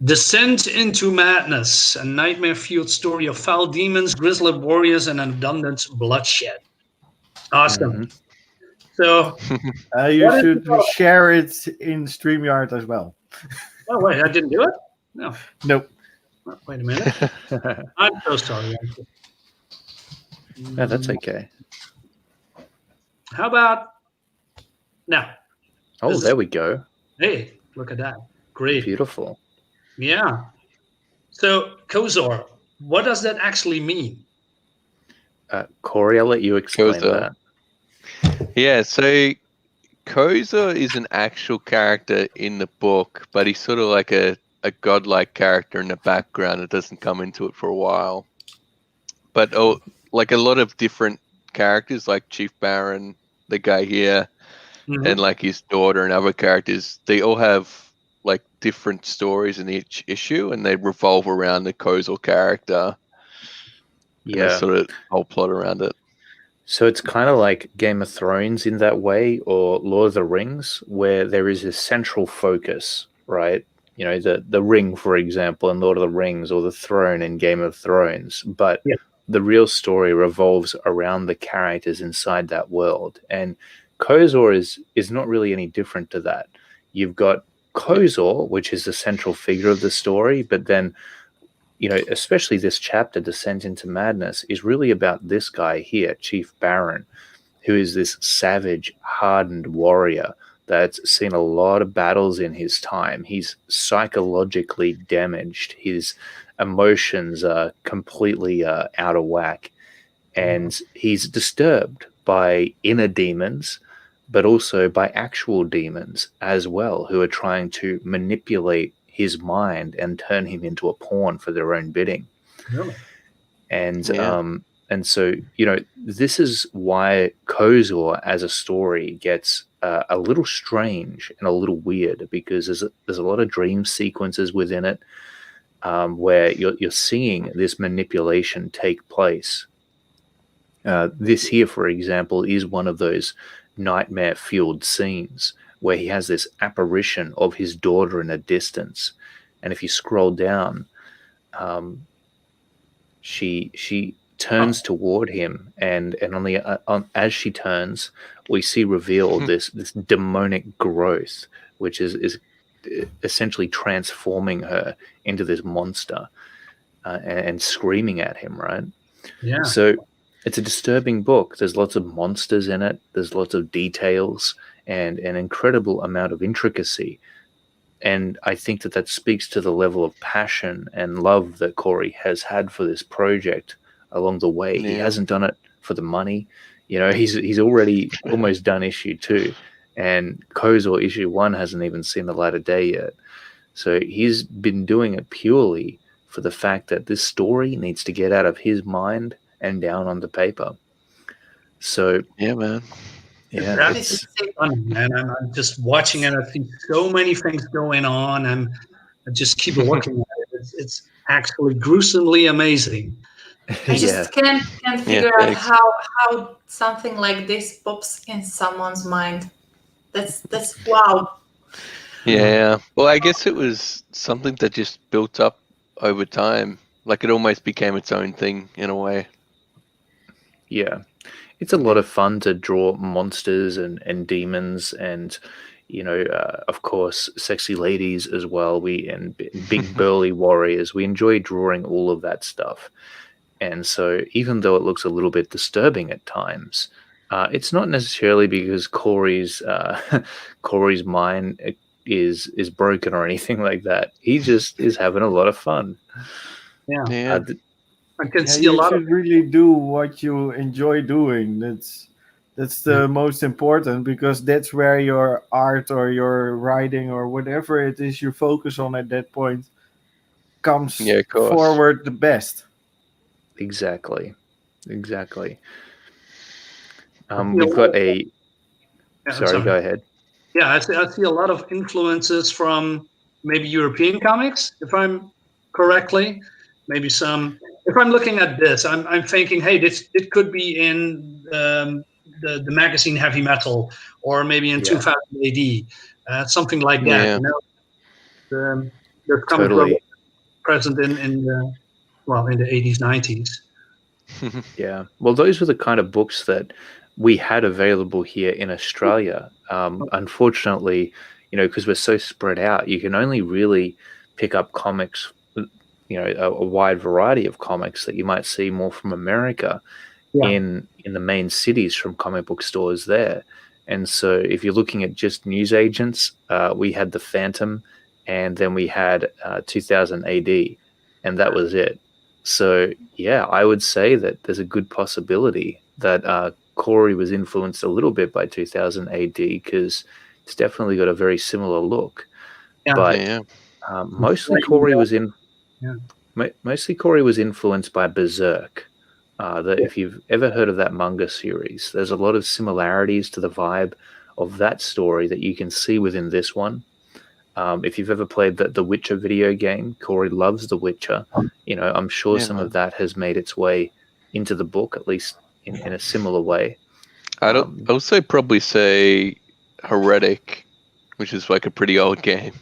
Descent into Madness, a nightmare-fueled story of foul demons, grisly warriors, and abundant bloodshed. Awesome. So, You What is should it? share it in StreamYard as well. oh wait, I didn't do it? No. Nope. Oh, wait a minute. I'm so sorry. No, that's okay. How about now? Oh, there we go. Hey, look at that. Great. Beautiful. Yeah. So, KOZOR, what does that actually mean? Korey, I'll let you explain KOZOR. that. yeah, so KOZOR is an actual character in the book, but he's sort of like a godlike character in the background that doesn't come into it for a while. But like a lot of different characters, like Chief Baron, the guy here, and like his daughter and other characters, they all have like different stories in each issue, and they revolve around the KOZOR character. And Yeah. there's sort of whole plot around it. So it's kind of like Game of Thrones in that way, or Lord of the Rings, where there is a central focus, right? The ring, for example, in Lord of the Rings, or the throne in Game of Thrones. But the real story revolves around the characters inside that world. And KOZOR is not really any different to that. You've got KOZOR, which is the central figure of the story, but then especially this chapter, Descent into Madness, is really about this guy here, Chief Baron, who is this savage, hardened warrior that's seen a lot of battles in his time. He's psychologically damaged. His emotions are completely out of whack. And he's disturbed by inner demons, but also by actual demons as well, who are trying to manipulate his mind and turn him into a pawn for their own bidding. Really? And so this is why KOZOR as a story gets a little strange and a little weird, because there's a lot of dream sequences within it, where you're seeing this manipulation take place. This here, for example, is one of those nightmare-filled scenes where he has this apparition of his daughter in a distance, and if you scroll down, she turns toward him, and as she turns, we see revealed this demonic growth, which is essentially transforming her into this monster, and screaming at him, right? Yeah. So it's a disturbing book. There's lots of monsters in it. There's lots of details and an incredible amount of intricacy. And I think that speaks to the level of passion and love that Korey has had for this project along the way. Yeah. He hasn't done it for the money. He's already almost done issue 2, and KOZOR issue 1 hasn't even seen the light of day yet. So he's been doing it purely for the fact that this story needs to get out of his mind and down on the paper. So yeah, man. Yeah, that is fun, man. I'm just watching and I see so many things going on, and I just keep looking at it. It's actually gruesomely amazing. I just can't figure out how something like this pops in someone's mind. That's wow. Yeah. Well, I guess it was something that just built up over time. Like it almost became its own thing in a way. Yeah. It's a lot of fun to draw monsters and demons and, of course, sexy ladies as well. And big burly warriors. We enjoy drawing all of that stuff. And so even though it looks a little bit disturbing at times, it's not necessarily because Korey's mind is broken or anything like that. He just is having a lot of fun. Yeah. I can see you a lot should really do what you enjoy doing. That's the most important, because that's where your art or your writing or whatever it is you focus on at that point comes forward the best. Exactly. We've got a... Sorry, go ahead. Yeah, I see a lot of influences from maybe European comics, if I'm correctly. Maybe some... If I'm looking at this, I'm thinking, hey, it could be in the magazine Heavy Metal, or maybe in 2000 AD, something like that. Yeah. There's comic present in the 80s, 90s. Yeah. Well, those were the kind of books that we had available here in Australia. Unfortunately, because we're so spread out, you can only really pick up comics, a wide variety of comics that you might see more from America in the main cities from comic book stores there. And so if you're looking at just newsagents, we had The Phantom, and then we had 2000 AD, and that was it. So, yeah, I would say that there's a good possibility that Korey was influenced a little bit by 2000 AD, because it's definitely got a very similar look. Yeah. But mostly Korey was in... Yeah. Mostly Korey was influenced by Berserk. If you've ever heard of that manga series, there's a lot of similarities to the vibe of that story that you can see within this one. If you've ever played the Witcher video game, Korey loves The Witcher. I'm sure some of that has made its way into the book, at least in a similar way. I'd also probably say Heretic, which is like a pretty old game,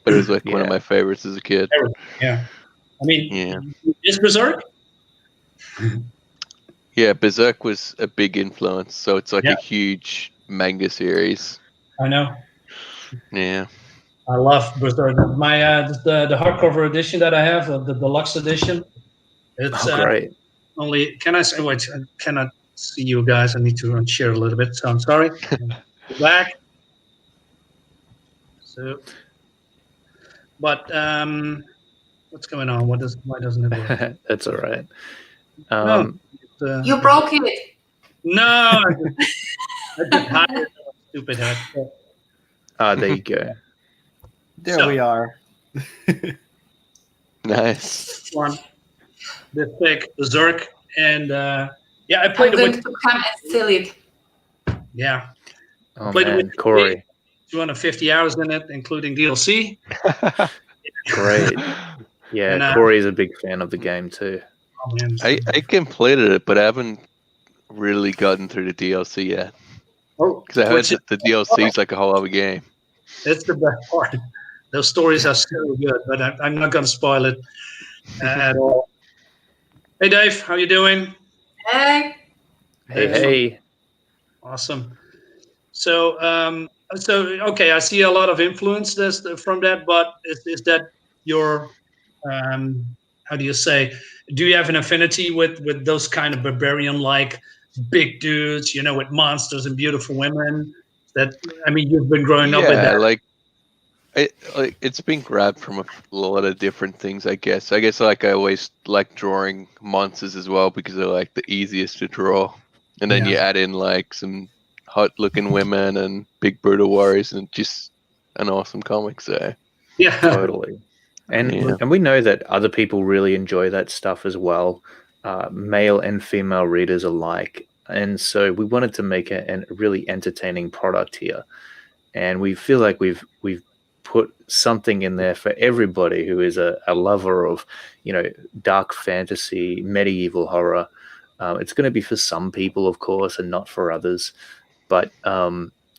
but it was like one of my favorites as a kid. Yeah. I mean, is Berserk? Yeah, Berserk was a big influence, so it's like a huge manga series. I know. Yeah. I love Berserk. My the hardcover edition that I have, the deluxe edition. It's great. Only I cannot see you guys. I need to unshare a little bit, so I'm sorry. Back. So, but what's going on? Why doesn't it work? That's all right. You broke it. No, I just had it. Stupid head. There you go. There we are. Nice. One, this thick Berserk, and I played I'm going to come and steal it. Yeah. Oh played man, Korey. 250 hours in it, including DLC. Great. Yeah, Korey is a big fan of the game too. Oh, man. I completed it, but I haven't really gotten through the DLC yet. Oh, Because I heard that the DLC is like a whole other game. it's the best part. Those stories are so good, but I'm not going to spoil it at all. Hey, Dave, how you doing? Hey. Hey. Awesome. So, okay, I see a lot of influence from that, but is that your, how do you say, do you have an affinity with those kind of barbarian-like big dudes, with monsters and beautiful women? You've been growing up with Yeah, that. it's been grabbed from a lot of different things, I guess. I always like drawing monsters as well because they're like the easiest to draw. And then you add in like some hot looking women and big brutal warriors and just an awesome comic. So Yeah. Totally. And we know that other people really enjoy that stuff as well, male and female readers alike. And so we wanted to make a really entertaining product here. And we feel like we've put something in there for everybody who is a lover of, dark fantasy, medieval horror. It's going to be for some people, of course, and not for others. But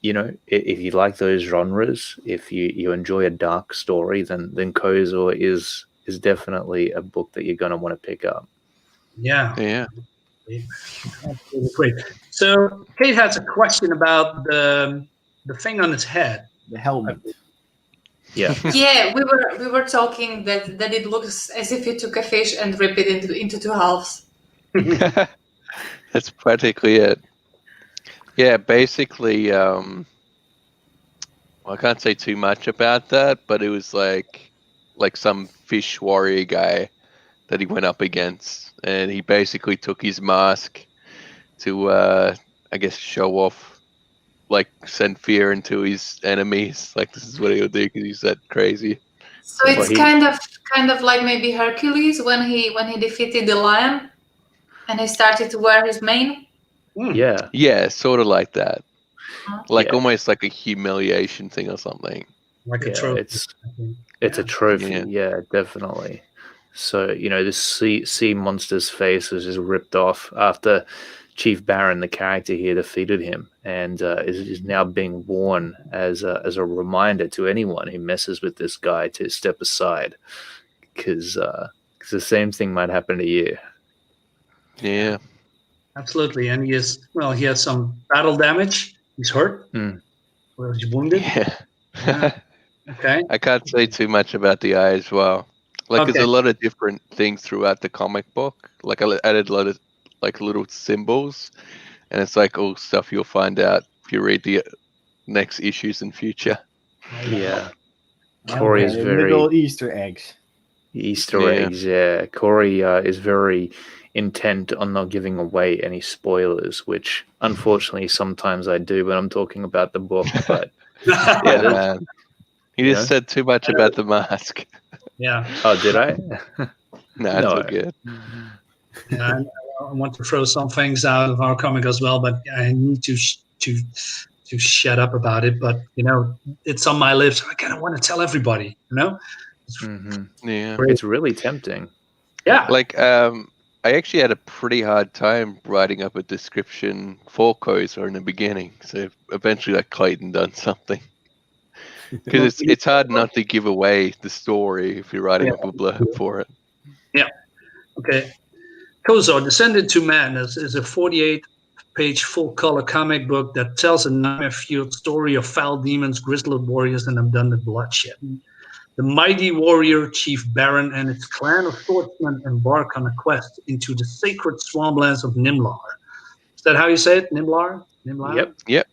if you like those genres, if you enjoy a dark story, then KOZOR is definitely a book that you're going to want to pick up. Yeah. Absolutely great. So Kate has a question about the thing on his head. The helmet. Yeah. Yeah, we were talking that it looks as if you took a fish and ripped it into two halves. that's practically it. Yeah, basically, I can't say too much about that, but it was like some fish warrior guy that he went up against, and he basically took his mask to, I guess, show off, like send fear into his enemies. Like this is what he'll do because he's that crazy. So it's kind of like maybe Hercules when he defeated the lion, and he started to wear his mane. Yeah, sort of like that. Like almost like a humiliation thing or something. Like a trophy. It's a trophy. Yeah, definitely. So this sea monster's face was just ripped off after Chief Barron, the character here, defeated him, and is now being worn as a reminder to anyone who messes with this guy to step aside, because the same thing might happen to you. Yeah. Absolutely, and he has some battle damage. He's hurt. Or he's wounded. Yeah. Okay. I can't say too much about the eye as well. There's a lot of different things throughout the comic book. Like I added a lot of like little symbols, and it's like all stuff you'll find out if you read the next issues in future. Yeah. Korey is very little Easter eggs. Eggs, yeah. Korey is very intent on not giving away any spoilers, which unfortunately sometimes I do when I'm talking about the book. But man. You just said too much about the mask. Yeah. Oh, did I? No, it's all good. Yeah, I want to throw some things out of our comic as well, but I need to shut up about it. But it's on my lips. I kind of want to tell everybody. Yeah, it's really tempting. Yeah, I actually had a pretty hard time writing up a description for KOZOR in the beginning. So eventually, like Clayton done something. Because it's hard not to give away the story if you're writing up a blurb for it. Yeah. Okay. KOZOR, Descended to Madness, is a 48-page full-color comic book that tells a nightmare-fueled story of foul demons, grisly warriors, and abundant bloodshed. The mighty warrior Chief Barron and its clan of swordsmen embark on a quest into the sacred swamplands of Nimlar. Is that how you say it? Nimlar? Yep.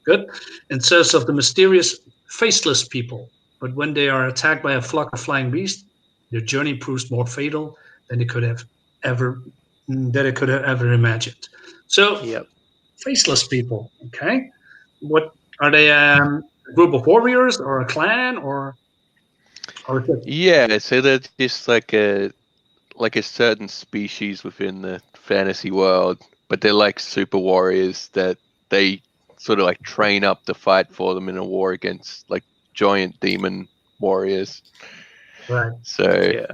Good. In search of the mysterious faceless people. But when they are attacked by a flock of flying beasts, their journey proves more fatal than it could have ever imagined. So, faceless people. Okay. What are they? A group of warriors or a clan or? Yeah, so they're just like a certain species within the fantasy world, but they're like super warriors that they sort of like train up to fight for them in a war against like giant demon warriors. Right. So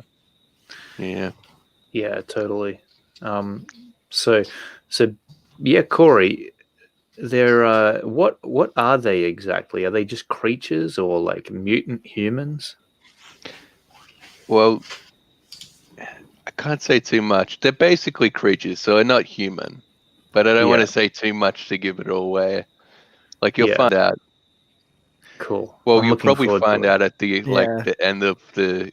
yeah, totally. So Yeah, Korey, they're what are they exactly? Are they just creatures or like mutant humans? Well, I can't say too much. They're basically creatures, so they're not human. But I don't want Yeah. to say too much to give it all away. Like you'll Yeah. find out. Cool. Well, I'm you'll looking probably forward to find it. out at the Yeah. the end of the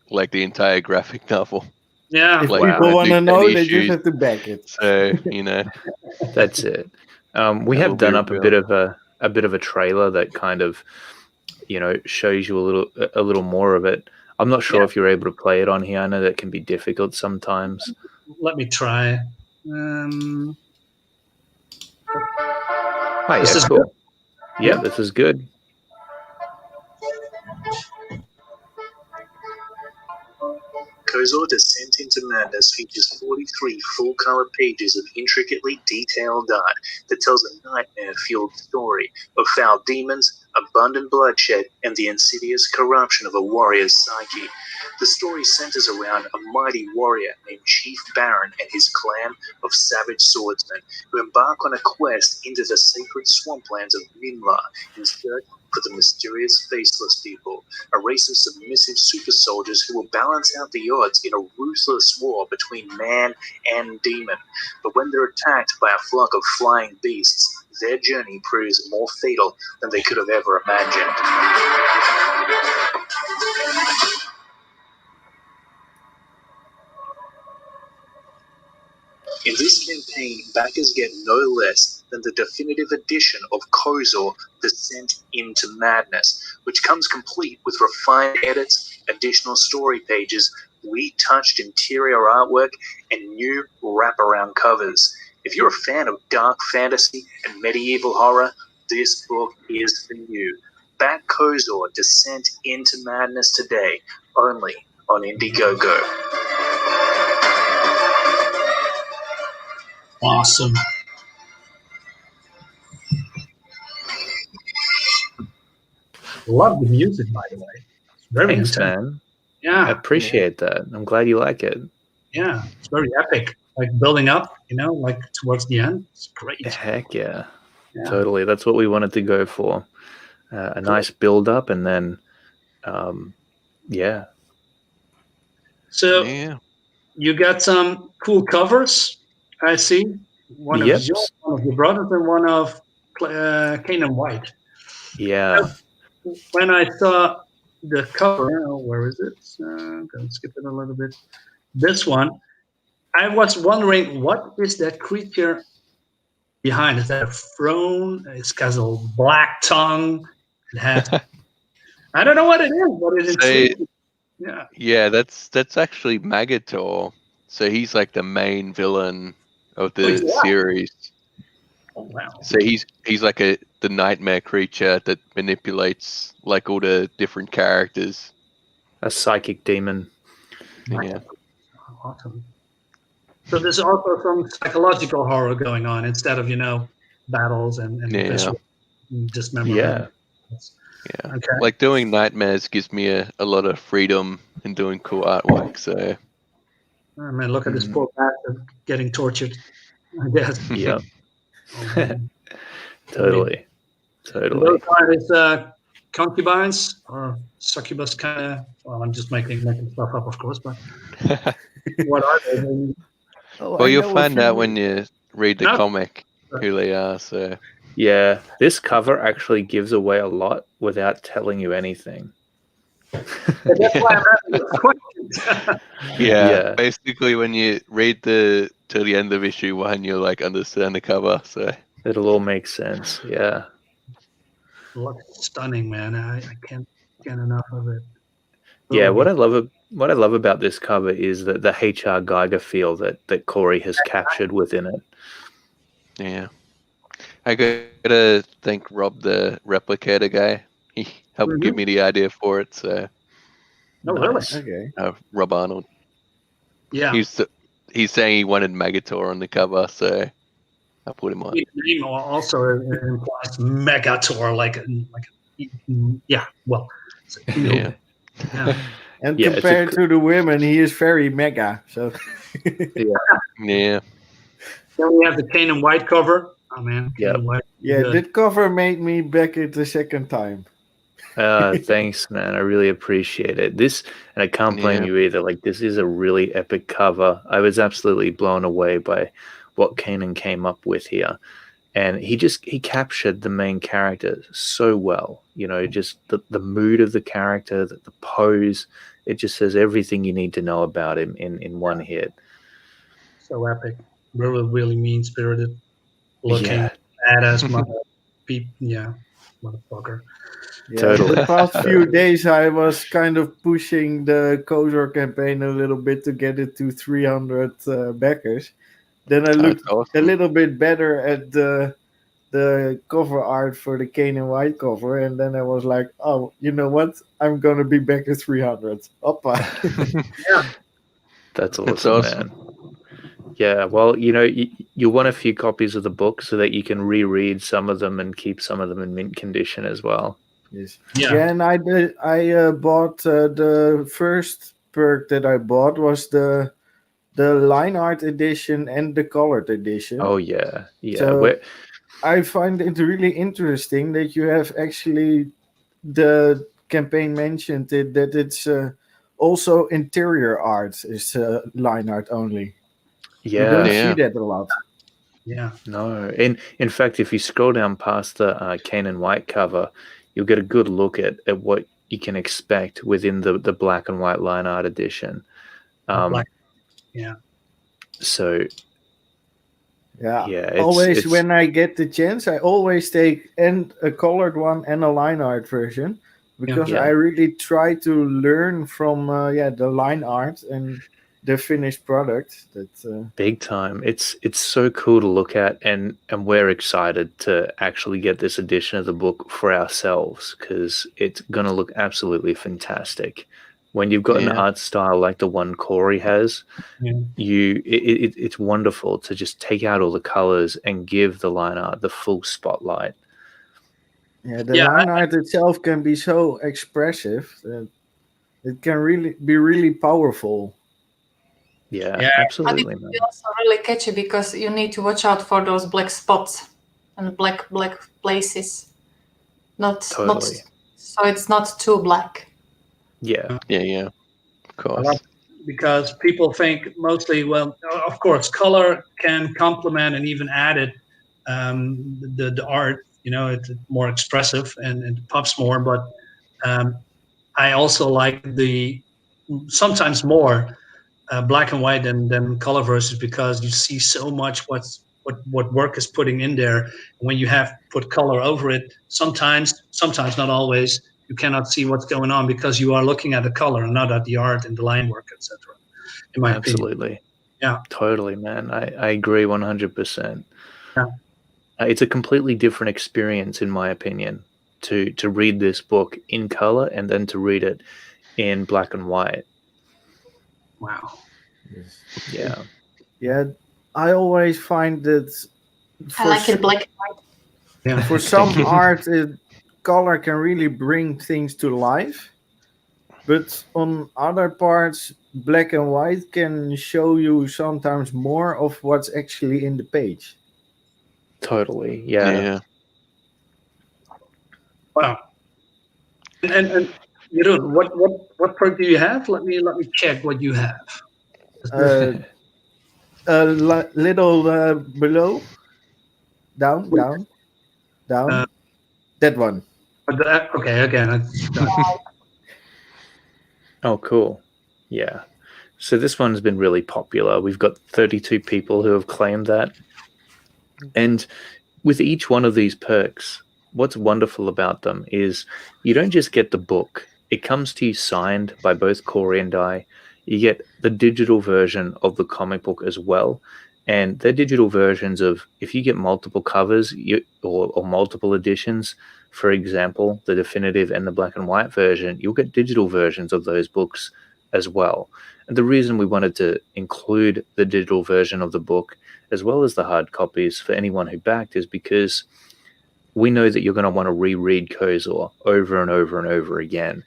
entire graphic novel. Yeah. If Like, Wow. people when I want do to 10 know, they just issues. have to back it. So That's it. We That will have done be up a revealed. bit of a trailer that kind of, shows you a little more of it. I'm not sure Yeah. if you're able to play it on here. I know that can be difficult sometimes. Let me try. Oh yeah, This is cool. good. Yeah, Yeah. this is good. KOZOR Descent into Madness features 43 full-color pages of intricately detailed art that tells a nightmare-fueled story of foul demons, abundant bloodshed, and the insidious corruption of a warrior's psyche. The story centers around a mighty warrior named Chief Barton and his clan of savage swordsmen who embark on a quest into the sacred swamplands of Minla in search for the mysterious Faceless People, a race of submissive super soldiers who will balance out the odds in a ruthless war between man and demon. But when they're attacked by a flock of flying beasts, their journey proves more fatal than they could have ever imagined. In this campaign, backers get no less than the definitive edition of KOZOR Descent into Madness, which comes complete with refined edits, additional story pages, retouched interior artwork, and new wraparound covers. If you're a fan of dark fantasy and medieval horror, this book is for you. Back KOZOR Descent into Madness today, only on Indiegogo. Awesome. Love the music, by the way. It's very Thanks, intense. man. I Yeah. appreciate that. I'm glad you like it. Yeah. It's very epic. Like building up, like towards the end. It's great. Heck yeah. Yeah. Totally. That's what we wanted to go for. A nice build up and then, yeah. So Yeah. you got some cool covers, I see. One Yep. of yours, one of your brothers, and one of Kanan White. Yeah. When I saw the cover, where is it? Gonna skip it a little bit. This one, I was wondering, what is that creature behind? Is that a throne? It's got a black tongue. It has. I don't know what it is, but it is. Yeah. Yeah, that's actually Magator. So he's like the main villain of the series. Oh, wow. So he's like the nightmare creature that manipulates like all the different characters. A psychic demon. Yeah. Awesome. So there's also some psychological horror going on instead of battles and visual dismemberment. Yeah. Okay. Like doing nightmares gives me a lot of freedom in doing cool artwork. So. Oh, man, look at this poor bastard getting tortured. I guess. Yep. Totally. Totally. Those are his concubines or succubus kind of. Well, I'm just making stuff up, of course, but what are they? Well, you'll find out when you read the comic who they are. So. Yeah, this cover actually gives away a lot without telling you anything. That's why I'm asking this question. Yeah, basically when you read till the end of issue 1, you'll like understand the cover. So it'll all make sense. Yeah. Looks stunning, man. I can't get enough of it. Yeah, what I love about this cover is that the H.R. Geiger feel that Korey has captured within it. Yeah. I gotta thank Rob, the replicator guy. He helped give me the idea for it. So. Oh, nice. Okay. Rob Arnold. Yeah. He's saying he wanted Magator on the cover, so I put him on. The name also implies Megator, yeah. Well. Yeah. And compared to the women, he is very mega. So. Yeah. Then we have the Kane and White cover. Oh man, Kane Yep. and White. Yeah, Good. that cover made me back it the second time. Thanks, man. I really appreciate it. This, and I can't blame Yeah. you either. Like, this is a really epic cover. I was absolutely blown away by what Kanan came up with here. And he captured the main character so well. You know, just the mood of the character, the pose. It just says everything you need to know about him in one hit. So epic. Really, really mean spirited looking. Yeah. Badass motherfucker. Yeah, Totally. the past few days I was kind of pushing the KOZOR campaign a little bit to get it to 300 backers. Then I looked That's awesome. a little bit better at the cover art for the Kane and White cover, and then I was like, oh, you know what? I'm gonna be back at 300. Oppa. That's awesome, That's awesome. man. Yeah, well, you know, you want a few copies of the book so that you can reread some of them and keep some of them in mint condition as well. Yes. Yeah. Yeah, and I bought the first perk that I bought was the line art edition and the colored edition. Oh yeah, yeah. So I find it really interesting that you have actually the campaign mentioned it that it's also interior art is line art only. You don't yeah. see that a lot. Yeah. No, in fact, if you scroll down past the Kane and White cover, you'll get a good look at what you can expect within the black and white line art edition. Yeah. So Yeah. yeah, Always it's when I get the chance, I always take a colored one and a line art version because Yeah. I really try to learn from the line art and the finished product. That big time. It's so cool to look at, and we're excited to actually get this edition of the book for ourselves because it's gonna look absolutely fantastic. When you've got an Yeah. art style like the one Korey has, Yeah. it's wonderful to just take out all the colors and give the line art the full spotlight. the Yeah, line art itself can be so expressive that it can really be really powerful. Yeah, Yeah. absolutely, But man. it's also really catchy because you need to watch out for those black spots and black places. Not Totally. so it's not too black. Yeah, Yeah. Of A course. lot, because people think mostly, well, of course, color can complement and even add it the art. You know, it's more expressive and it pops more. But I also like the sometimes more black and white than color versions because you see so much what work is putting in there. And when you have put color over it, sometimes not always, you cannot see what's going on because you are looking at the color and not at the art and the line work, etc. In my opinion. absolutely. Yeah. Totally, man. I agree 100%. Yeah. It's a completely different experience, in my opinion, to read this book in color and then to read it in black and white. Wow. Yeah. Yeah, I always find that I like it black and white. Yeah. for some art, color can really bring things to life. But on other parts, black and white can show you sometimes more of what's actually in the page. Totally. Yeah. Wow. And Jeroen, what perk do you have? Let me check what you have. A little below, down. That one. Okay, again. Oh, cool. Yeah. So this one's been really popular. We've got 32 people who have claimed that. And with each one of these perks, what's wonderful about them is you don't just get the book. It comes to you signed by both Korey and I. You get the digital version of the comic book as well. And they're digital versions of, if you get multiple covers or multiple editions, for example, the definitive and the black and white version, you'll get digital versions of those books as well. And the reason we wanted to include the digital version of the book as well as the hard copies for anyone who backed is because we know that you're going to want to reread KOZOR over and over and over again.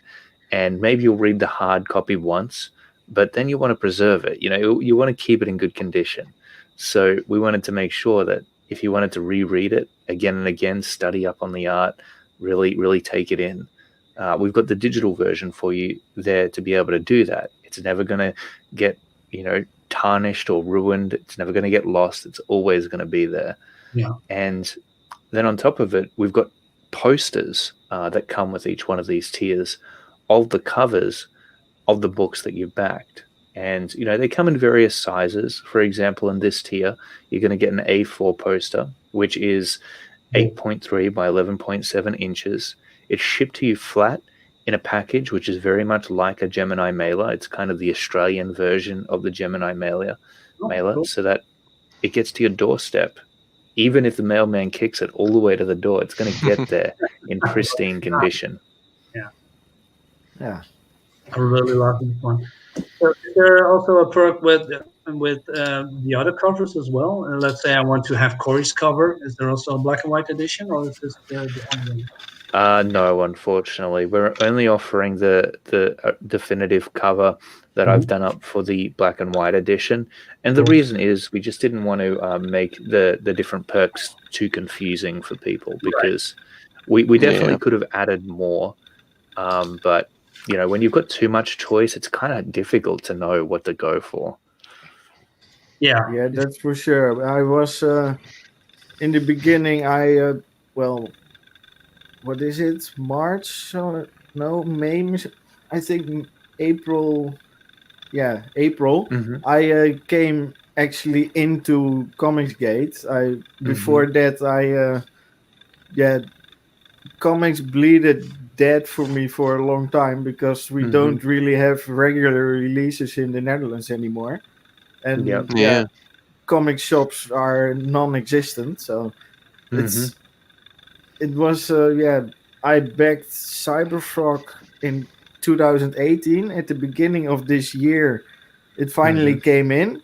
And maybe you'll read the hard copy once, but then you want to preserve it. You know, you want to keep it in good condition. So we wanted to make sure that if you wanted to reread it again and again, study up on the art, really take it in. We've got the digital version for you there to be able to do that. It's never going to get, tarnished or ruined. It's never going to get lost. It's always going to be there. Yeah. And then on top of it, we've got posters that come with each one of these tiers of the covers of the books that you've backed. And, they come in various sizes. For example, in this tier, you're going to get an A4 poster, which is 8.3 by 11.7 inches. It's shipped to you flat in a package, which is very much like a Gemini mailer. It's kind of the Australian version of the Gemini mailer, cool. so that it gets to your doorstep. Even if the mailman kicks it all the way to the door, it's going to get there in pristine condition. Yeah. I really love this one. So is there also a perk with the other covers as well? Let's say I want to have Korey's cover. Is there also a black and white edition, or is this the only one? No, unfortunately. We're only offering the definitive cover that I've done up for the black and white edition. And the reason is we just didn't want to make the different perks too confusing for people, because we definitely could have added more. But, when you've got too much choice, it's kind of difficult to know what to go for. Yeah, that's for sure. I was, in the beginning, what is it? March? No, May? I think April. Yeah, April. I came actually into Comicsgate. Before that, comics bleeded dead for me for a long time, because we don't really have regular releases in the Netherlands anymore, and comic shops are non-existent. So it was I backed Cyberfrog in 2018. At the beginning of this year, it finally came in.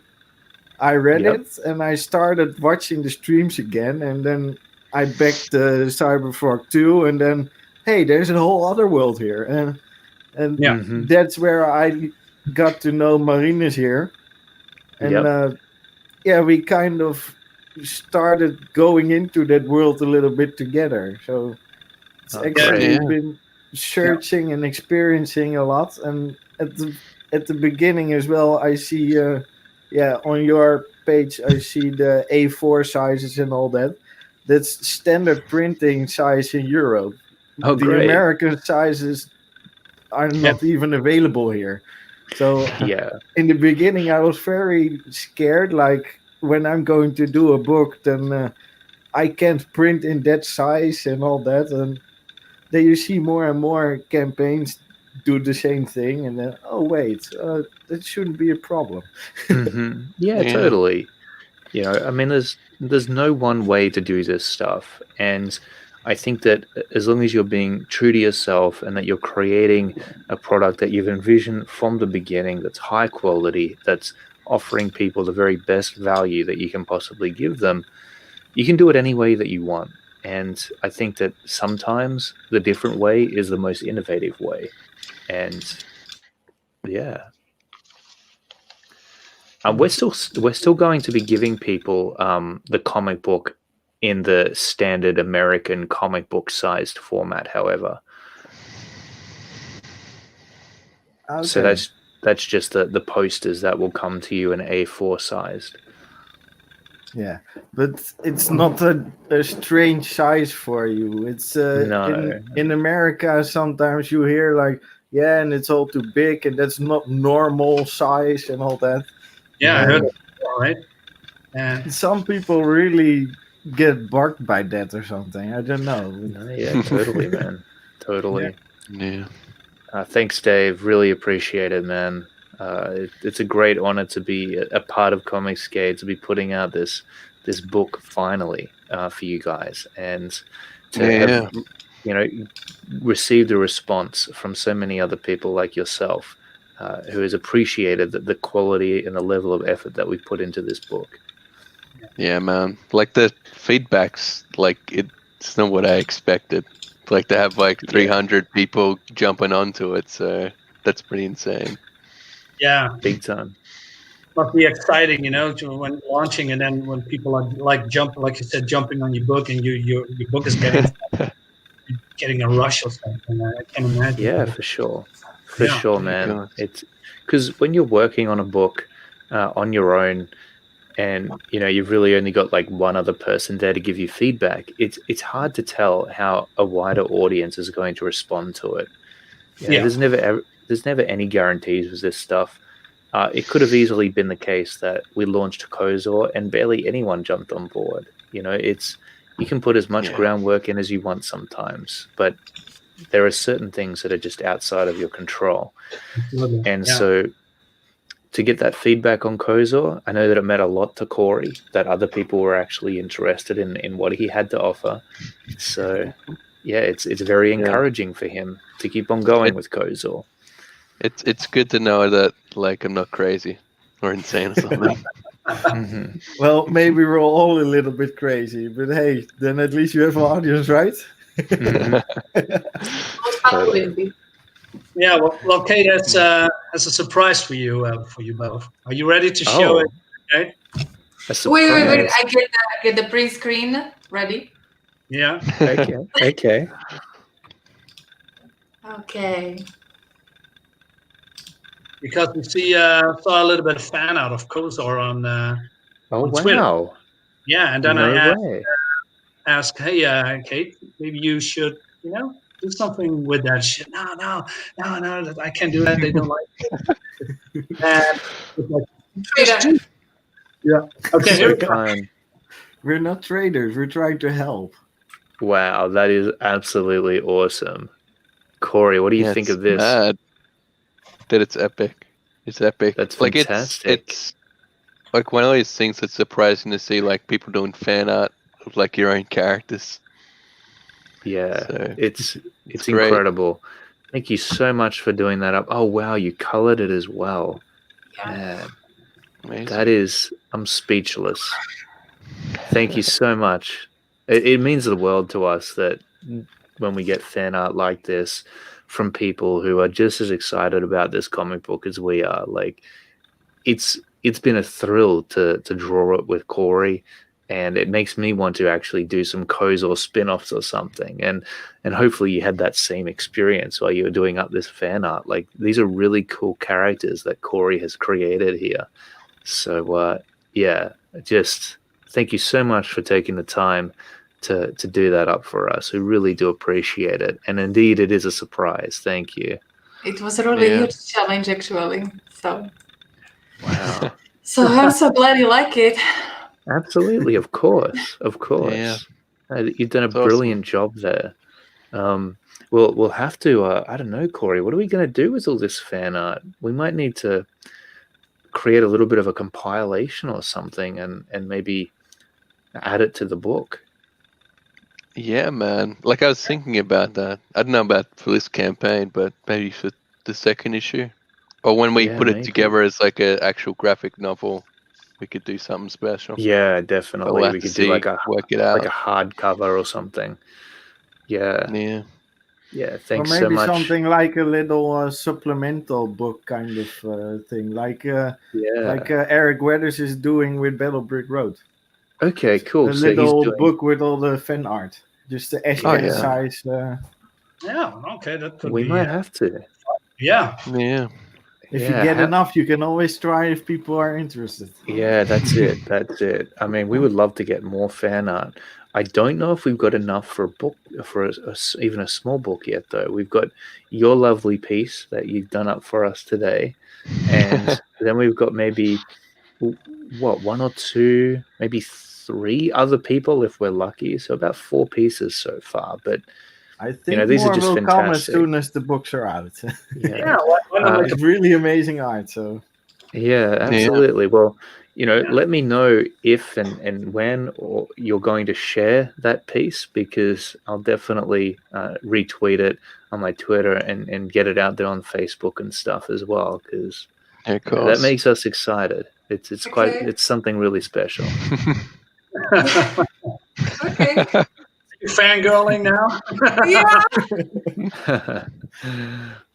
I read it, and I started watching the streams again, and then I backed Cyberfrog 2, and then, hey, there's a whole other world here. And that's where I got to know Marinus here. And we kind of started going into that world a little bit together. So it's actually been searching and experiencing a lot. And at the beginning as well, I see on your page, I see the A4 sizes and all that. That's standard printing size in Europe. Oh, the great. American sizes are not even available here. So in the beginning, I was very scared. Like, when I'm going to do a book, then I can't print in that size and all that. And then you see more and more campaigns do the same thing. And then, oh, wait, that shouldn't be a problem. Yeah, totally. I mean, there's no one way to do this stuff. And I think that as long as you're being true to yourself and that you're creating a product that you've envisioned from the beginning, that's high quality, that's offering people the very best value that you can possibly give them, you can do it any way that you want. And I think that sometimes the different way is the most innovative way. And we're still going to be giving people the comic book in the standard American comic book sized format, however. Okay. So that's just the posters that will come to you in A4 sized. Yeah, but it's not a strange size for you. It's No. In America, sometimes you hear like, and it's all too big, and that's not normal size and all that. Yeah, I heard it before, right? And some people really get barked by that or something. I don't know. Yeah, totally, man. Totally. Yeah. Thanks, Dave. Really appreciate it, man. It's a great honor to be a part of Comicsgate, to be putting out this book finally for you guys, and to have, received a response from so many other people like yourself, who has appreciated the quality and the level of effort that we put into this book. Yeah, man. Like, the feedback's like, it's not what I expected. Like, to have like 300 people jumping onto it, so that's pretty insane. Yeah, Big time. must be exciting, when launching, and then when people are like jumping on your book, and your book is getting a rush or something. I can imagine. Yeah, for sure. For Yeah. sure, Yeah, man. God. It's because when you're working on a book on your own, and you've really only got like one other person there to give you feedback, it's hard to tell how a wider audience is going to respond to it. Yeah. There's never any guarantees with this stuff. It could have easily been the case that we launched KOZOR and barely anyone jumped on board. You can put as much Yeah. groundwork in as you want sometimes, but there are certain things that are just outside of your control. Absolutely. And Yeah. so to get that feedback on KOZOR, I know that it meant a lot to Korey, that other people were actually interested in what he had to offer. So yeah, it's very encouraging for him to keep on going with KOZOR. It's good to know that like I'm not crazy or insane or something. Mm-hmm. Well, maybe we're all a little bit crazy, but hey, then at least you have an audience, right? Totally. Yeah. Well, Kate, that's a surprise for you both. Are you ready to show it? Okay. A surprise. Wait. I get the print screen ready. Yeah. Okay. Okay. Because we saw a little bit of fan out of KOZOR on Oh, Twitter. Wow. Yeah, and then No I way. asked, hey, Kate, maybe you should, do something with that shit. No, I can't do that. They don't like it. And it's like, Twitter. yeah. Okay, here So we go. kind. We're not traders. We're trying to help. Wow, that is absolutely awesome. Korey, what do you think it's of this? mad that it's epic. It's epic. That's like fantastic. it's like one of those things that's surprising to see, like people doing fan art of like your own characters. Yeah, So, it's great. incredible. Thank you so much for doing that up. Oh wow, you colored it as well. Yeah. Man, Amazing. I'm speechless. Thank you so much. It means the world to us that when we get fan art like this from people who are just as excited about this comic book as we are. Like, it's been a thrill to draw it with Korey, and it makes me want to actually do some KOZOR spin-offs or something. And hopefully you had that same experience while you were doing up this fan art. Like, these are really cool characters that Korey has created here. So yeah, just thank you so much for taking the time to do that up for us. We really do appreciate it. And indeed, it is a surprise. Thank you. It was a really huge challenge, actually. So Wow. I'm so glad you like it. Absolutely, of course. Yeah. You've done a brilliant job there. We'll have to, I don't know, Korey, what are we going to do with all this fan art? We might need to create a little bit of a compilation or something and maybe add it to the book. Yeah, man. Like, I was thinking about that. I don't know about for this campaign, but maybe for the second issue, or when we put it together as like an actual graphic novel, we could do something special. Yeah, definitely. We'll We have to could do like work it out. like a hardcover or something. Yeah. Thanks or so maybe much. something like a little supplemental book kind of thing, like Eric Weathers is doing with Battle Brick Road. Okay, cool. A So little book with all the fan art, just the SK size. Yeah, okay, that could we be. might have to. Yeah. If you get enough, you can always try if people are interested. Yeah, that's it. That's it. I mean, we would love to get more fan art. I don't know if we've got enough for a book, for even a small book yet, though. We've got your lovely piece that you've done up for us today. And then we've got maybe, one or two, maybe three other people if we're lucky. So about 4 pieces so far. But I think these more are just will fantastic. come as soon as the books are out. Yeah, it's really amazing art. So yeah, absolutely. Well, let me know if and when you're going to share that piece, because I'll definitely retweet it on my Twitter and get it out there on Facebook and stuff as well, because that makes us excited. It's something really special. Okay. You're fangirling now? Yeah.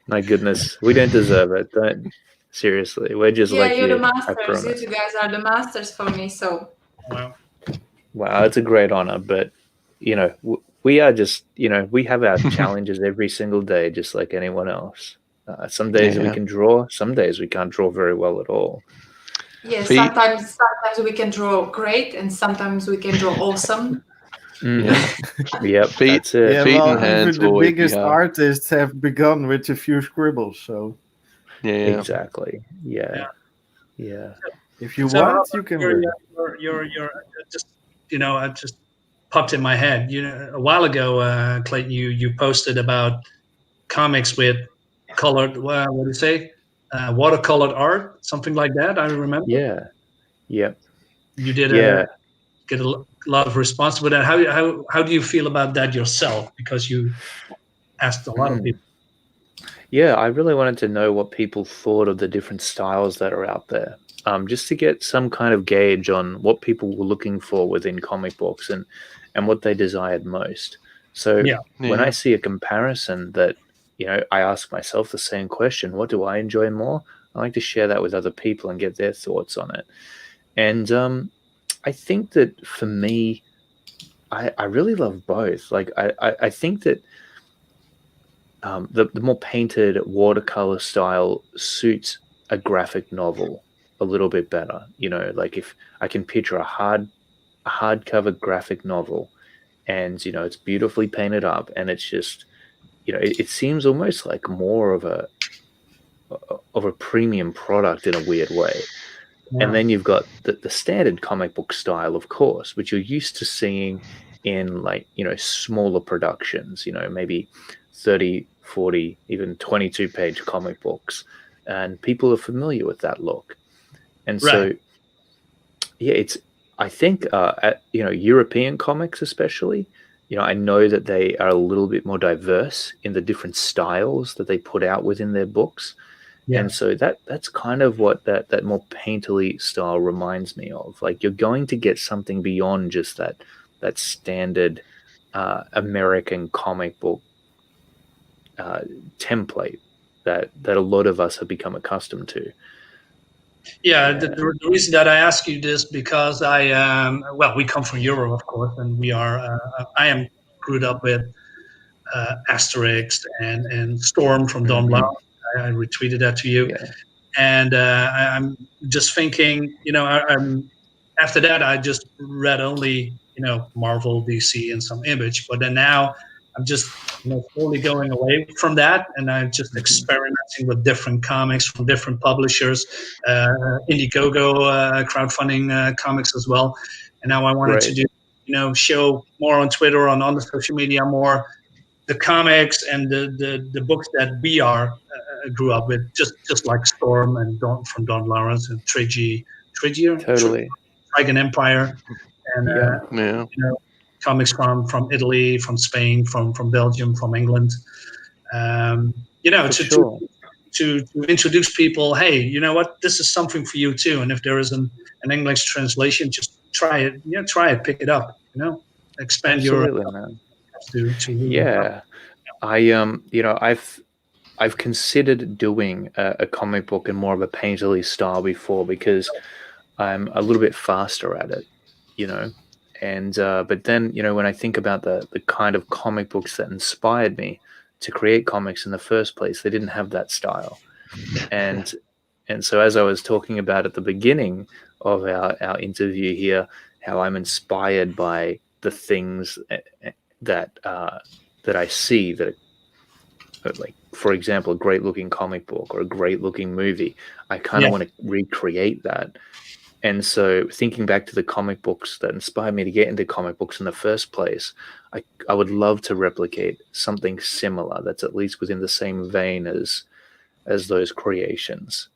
My goodness, we don't deserve it. Seriously, we're just Yeah, like you're the you. I masters. You promise. two guys are the masters for me. So Wow. Wow, it's a great honor, but we are just we have our challenges every single day, just like anyone else. Some days we Yeah. can draw, some days we can't draw very well at all. yeah, Feet. sometimes we can draw great, and sometimes we can draw awesome. Yep, Feet. that's it. Yeah, Feet and well, hands even the always be biggest hard. artists have begun with a few scribbles. So Yeah. Exactly. Yeah. if you So want, you can learn. you're just I just popped in my head. A while ago, Clayton, you posted about comics with colored. What do you say? Watercolored art, something like that. I remember. Yeah. Yep. You did Yeah. get a lot of response with that. How do you feel about that yourself? Because you asked a lot of people. Yeah, I really wanted to know what people thought of the different styles that are out there, just to get some kind of gauge on what people were looking for within comic books and what they desired most. So Yeah. when I see a comparison that, I ask myself the same question, what do I enjoy more? I like to share that with other people and get their thoughts on it. And I think that for me, I really love both. Like, I think that the more painted watercolor style suits a graphic novel a little bit better. Like if I can picture a hardcover graphic novel, and it's beautifully painted up, and it's just it seems almost like more of a premium product in a weird way. Yeah. And then you've got the standard comic book style, of course, which you're used to seeing in like, smaller productions, maybe 30, 40, even 22-page comic books. And people are familiar with that look. And so, Right. yeah, I think, European comics especially, I know that they are a little bit more diverse in the different styles that they put out within their books. Yeah. And so that's kind of what that more painterly style reminds me of. Like you're going to get something beyond just that standard American comic book template that a lot of us have become accustomed to. Yeah, the reason that I ask you this because we come from Europe, of course, and I am screwed up with Asterix and Storm from Don Bluth. I retweeted that to you, Yeah. and I'm just thinking, after that I just read only Marvel, DC, and some Image, but then now I'm just slowly going away from that, and I'm just experimenting with different comics from different publishers, Indiegogo crowdfunding comics as well, and now I wanted to do show more on Twitter, on the social media more the comics and the books that we grew up with, just like Storm and from Don Lawrence and Totally. Dragon Empire, and Yeah. comics from Italy, from Spain, from Belgium, from England. To introduce people, hey, you know what, this is something for you too, and if there is an English translation, just try it, pick it up, expand Absolutely, man. to I've considered doing a comic book in more of a painterly style before because I'm a little bit faster at it, and but then when I think about the kind of comic books that inspired me to create comics in the first place, they didn't have that style. And so as I was talking about at the beginning of our interview here, how I'm inspired by the things that I see that, like, for example, a great looking comic book or a great looking movie, I kind of want to recreate that. And so thinking back to the comic books that inspired me to get into comic books in the first place, I would love to replicate something similar that's at least within the same vein as those creations,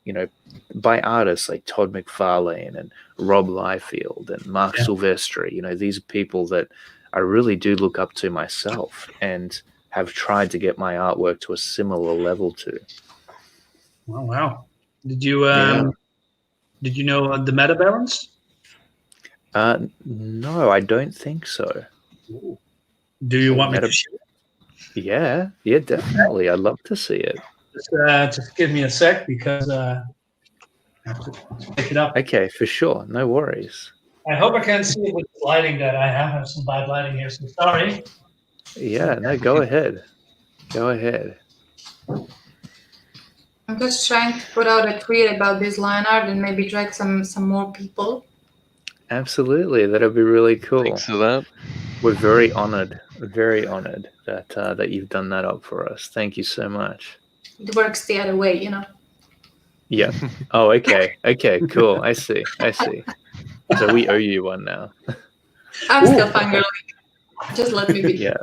by artists like Todd McFarlane and Rob Liefeld and Mark Silvestri. These are people that I really do look up to myself and have tried to get my artwork to a similar level to. Oh, wow. Did you know the Meta Barons? No, I don't think so. Do you want me to show it? Yeah, definitely. I'd love to see it. Just give me a sec because have to pick it up. Okay, for sure. No worries. I hope I can see it with the lighting that I have. I have some bad lighting here, so sorry. Yeah, no, go ahead. Go ahead. I'm just trying to put out a tweet about this line art and maybe drag some more people. Absolutely, that'll be really cool. Thanks for that. We're very honored that that you've done that up for us. Thank you so much. It works the other way, you know. Yeah. Oh, okay. Okay, cool. I see. So we owe you one now. I'm still fangirling. Just let me be. Yeah.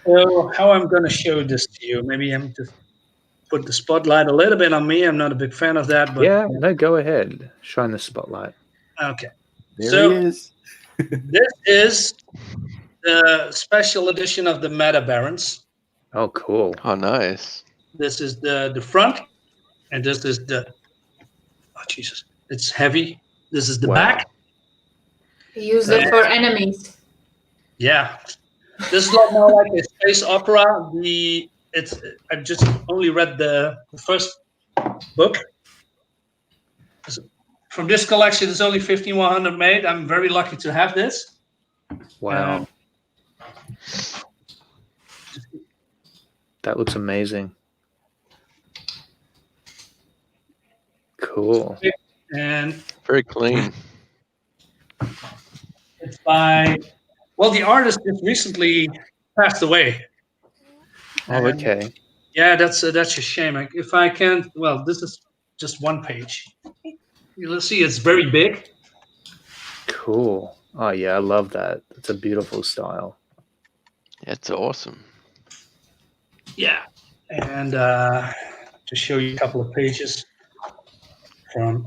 So how I'm going to show this to you? Maybe I'm just put the spotlight a little bit on me. I'm not a big fan of that, but Yeah, no, go ahead. Shine the spotlight. okay. There So- he is. This is the special edition of the Meta Barons. Oh, cool. Oh, nice. This is the front, and this is the. Oh Jesus! It's heavy. This is the Wow. back. Use it for enemies. Yeah, this is a lot more like a space opera. I've just only read the first book. From this collection, it's only 1,500 made. I'm very lucky to have this. Wow. That looks amazing. Cool. And Very clean. it's by, well, the artist just recently passed away. Oh, okay. Yeah, that's a shame. If I can, well, this is just one page. You'll see it's very big. Cool. Oh, yeah, I love that. It's a beautiful style. It's awesome. Yeah, and to show you a couple of pages from,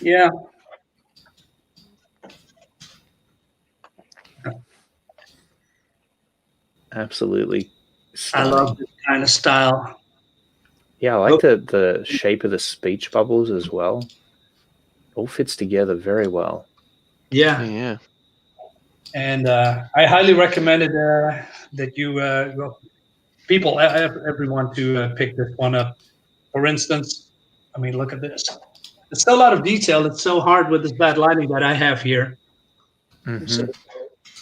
yeah. Absolutely I stunning. love this kind of style. Yeah, I like the shape of the speech bubbles as well. All fits together very well. Yeah, Yeah. and I highly recommend it that you people, everyone to pick this one up. For instance, I mean, look at this. It's still a lot of detail. It's so hard with this bad lighting that I have here. Mhm. So,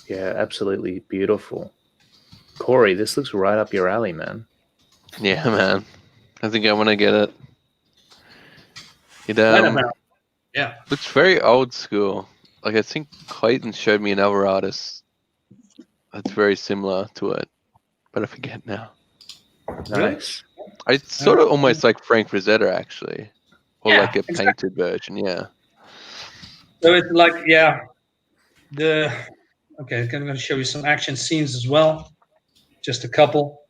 Yeah, absolutely beautiful. Korey, this looks right up your alley, man. Yeah, man. I think I want to get it. It yeah. looks very old school. Like, I think Clayton showed me another artist that's very similar to it, but I forget now. Nice. It's sort of almost like Frank Rosetta, actually, or Yeah, like a exactly. painted version. Yeah. So it's like, yeah, okay, I'm going to show you some action scenes as well. Just a couple.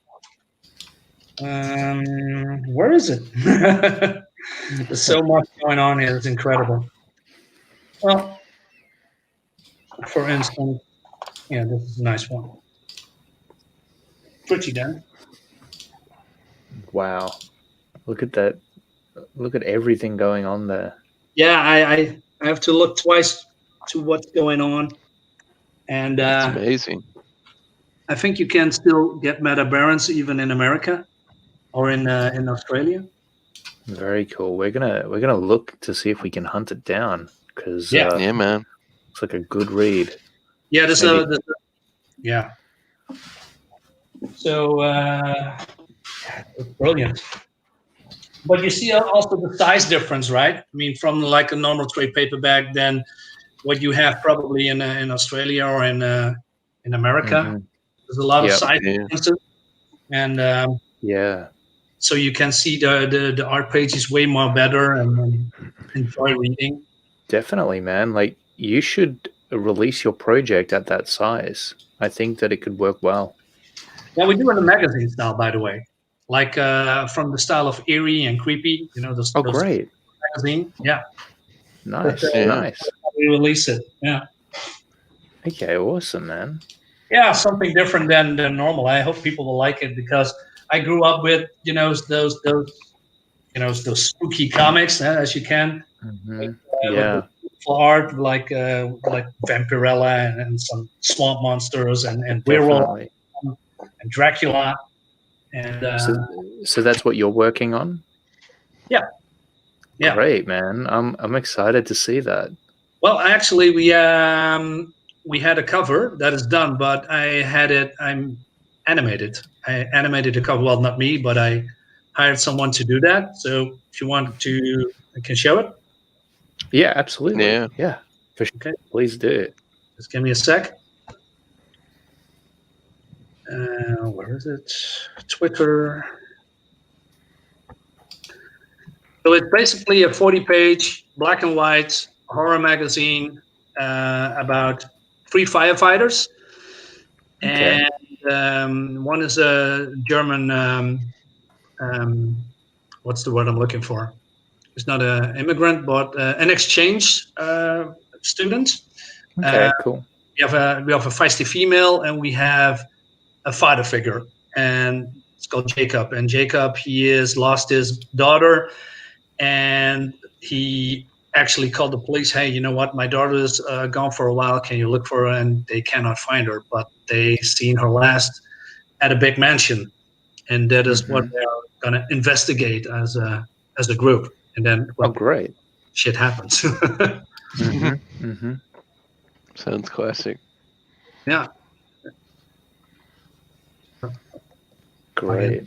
Where is it? There's so much going on here. It's incredible. Well, for instance, yeah, this is a nice one. Pretty done. Wow. Look at that. Look at everything going on there. Yeah, I have to look twice to what's going on. And It's amazing. I think you can still get Meta Barons even in America or in Australia. Very cool. We're gonna look to see if we can hunt it down because Yeah. Yeah, man. it's like a good read. Yeah, there's Maybe. yeah. So it's brilliant. But you see also the size difference, right? I mean, from like a normal trade paperback than what you have probably in Australia or in America. Mhm. There's a lot of Yep. size Yeah. differences, and Yeah. so you can see the art page is way more better and enjoy reading. Definitely, man. Like you should release your project at that size. I think that it could work well. Yeah, we do in the magazine style, by the way, like from the style of eerie and creepy. You know, those Oh, great. magazine. Yeah, Nice. Yeah. Nice. we release it. Yeah. Okay, awesome, man. Yeah, something different than normal. I hope people will like it because I grew up with those spooky comics as you can. Mhm. With Yeah. beautiful art like Vampirella and some swamp monsters and werewolf Definitely. and Dracula And So that's what you're working on? yeah. Great, man. I'm excited to see that. Well, actually, we had a cover that is done, but I'm animated. I animated a cover. Well, not me, but I hired someone to do that. So if you want to, I can show it. Yeah, absolutely. Yeah. Yeah, for sure. Okay. Please do. Just give me a sec. Where is it? Twitter. So it's basically a 40-page black and white horror magazine about 3 firefighters. Okay. And one is a German, what's the word I'm looking for? He's not an immigrant, but an exchange student. Okay, cool. We have a feisty female, and we have a father figure, and it's called Jacob. And Jacob, he has lost his daughter, and he actually called the police. Hey, you know what? My daughter's gone for a while. Can you look for her? And they cannot find her, but they seen her last at a big mansion, and that is what they are going to investigate as a group. And then, well, great. shit happens. Sounds classic. Yeah. Great.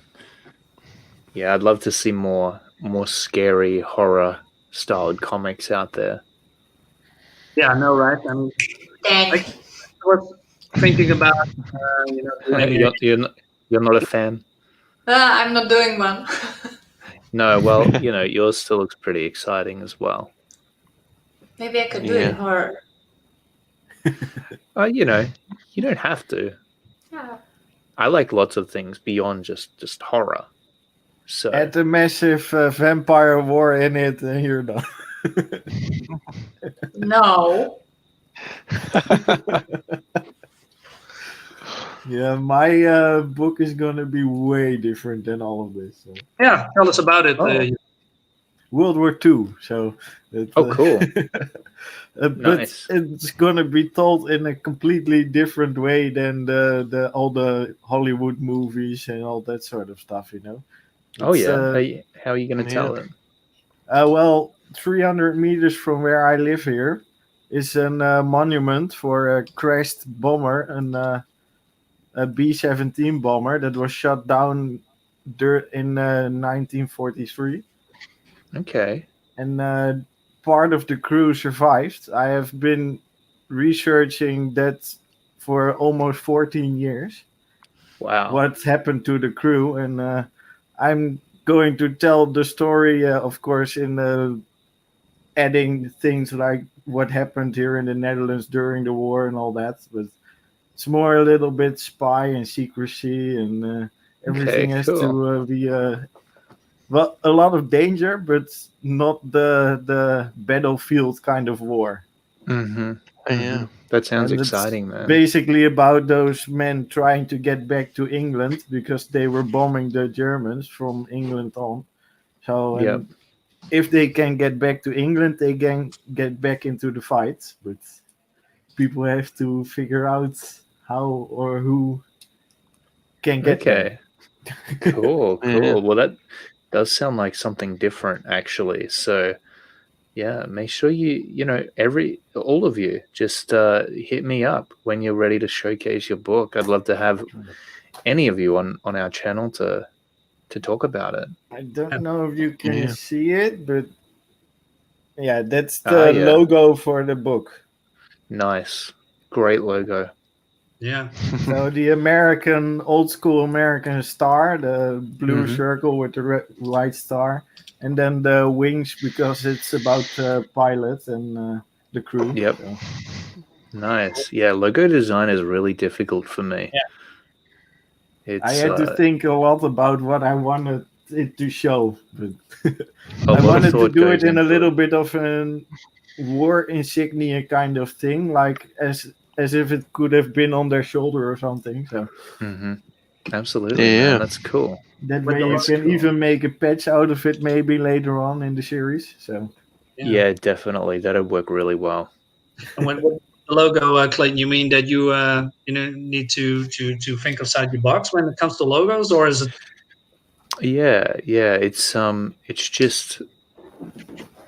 Yeah, I'd love to see more scary horror styled comics out there. Yeah, I know, right? I mean, I was thinking about, You're not a fan? I'm not doing one. No, well, yours still looks pretty exciting as well. Maybe I could do it horror. You don't have to. Yeah. I like lots of things beyond just horror. So Add a massive vampire war in it, and you're done. No. Yeah, my book is gonna be way different than all of this. So. Yeah, tell us about it. World War II. So. cool. But Nice. it's gonna be told in a completely different way than all the Hollywood movies and all that sort of stuff. Oh yeah. How are you going to tell it? Well, 300 meters from where I live here is a monument for a crashed bomber, a B-17 bomber that was shot down in 1943. Okay. And part of the crew survived. I have been researching that for almost 14 years. Wow. What happened to the crew, and I'm going to tell the story, of course, in adding things like what happened here in the Netherlands during the war and all that. But it's more a little bit spy and secrecy, and everything has to be well, a lot of danger, but not the battlefield kind of war. Yeah. That sounds And exciting, it's man. basically about those men trying to get back to England because they were bombing the Germans from England on. So if they can get back to England, they can get back into the fight. But people have to figure out how or who can get there. Cool. Yeah. Well, that does sound like something different, actually. So, yeah, make sure all of you, just hit me up when you're ready to showcase your book. I'd love to have any of you on our channel to talk about it. I don't know if you can see it, but yeah, that's the logo for the book. Nice. Great logo. Yeah. So the old school American star, the blue circle with the white star, and then the wings because it's about the pilot and the crew. Yep. So. Nice. Yeah, logo design is really difficult for me. Yeah. I had to think a lot about what I wanted it to show, but I wanted to do it in a little bit of a war insignia kind of thing, like as if it could have been on their shoulder or something. So absolutely, man, that's cool. That way you can even make a patch out of it maybe later on in the series. So yeah, definitely, that'd work really well. And when the logo, Clayton, you mean that you need to think outside your box when it comes to logos, or is it Yeah, it's just,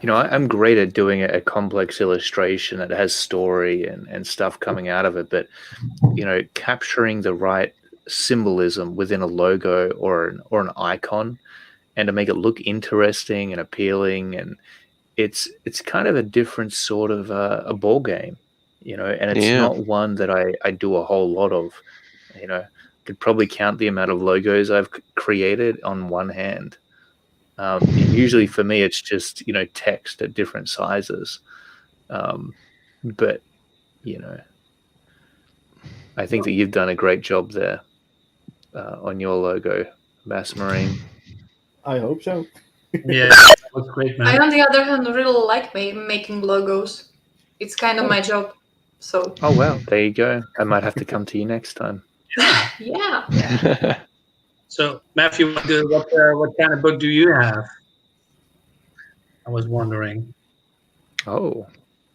I'm great at doing a complex illustration that has story and stuff coming out of it, but capturing the right symbolism within a logo or an icon, and to make it look interesting and appealing, and it's kind of a different sort of a ball game, and it's Yeah. not one that I do a whole lot of. Could probably count the amount of logos I've created on one hand. And usually for me, it's just text at different sizes. But I think that you've done a great job there on your logo, Bass Marine. I hope so. Yeah, that was great, I, man. on the other hand, really like making logos. It's kind of my job. So Oh wow, there you go. I might have to come to you next time. yeah. So, Matthew, what kind of book do you have? I was wondering. Oh,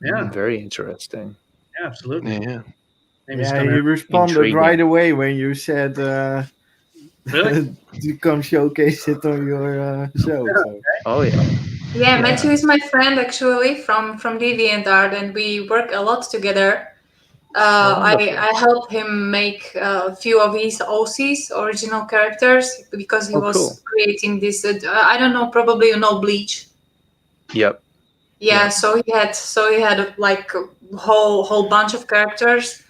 Yeah. Very interesting. Yeah, absolutely. Yeah. Maybe it's Yeah, gonna he responded Intriguing. right away when you said really. to come showcase it on your show. So. Oh yeah. Yeah, Matthew is my friend actually from DeviantArt, and we work a lot together. Wonderful. I helped him make a few of his OCs, original characters, because he was Cool. creating this. I don't know, probably you know Bleach. Yep. Yeah, Yeah. so he had like a whole bunch of characters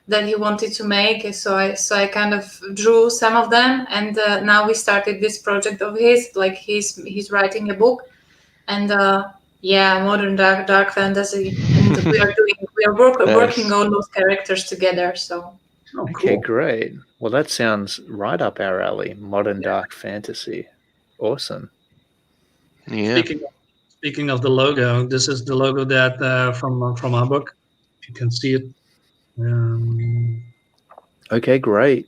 that he wanted to make. So I kind of drew some of them, and now we started this project of his. Like he's writing a book, and modern dark fantasy, and we are working on those characters together. So Oh, Okay, cool. great. Well, that sounds right up our alley. Modern dark fantasy. Awesome. Yeah. Speaking of the logo, this is the logo that from our book. If you can see it. Okay, great.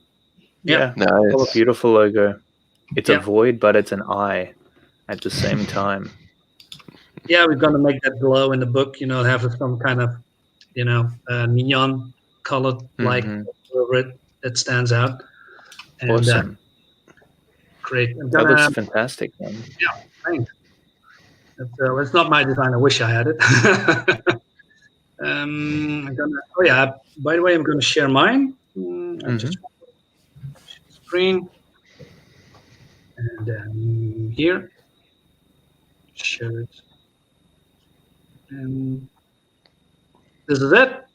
Yeah. What a Nice. beautiful logo. It's Yeah. a void, but it's an eye at the same time. Yeah, we're gonna make that glow in the book. Have some kind of neon colored like Mhm. over it that stands out. And Awesome. great. I'm That gonna. looks fantastic, man. Thanks. It's not my design. I wish I had it. Oh yeah. By the way, I'm gonna share mine. I just screen, and then here, share it, and this is it.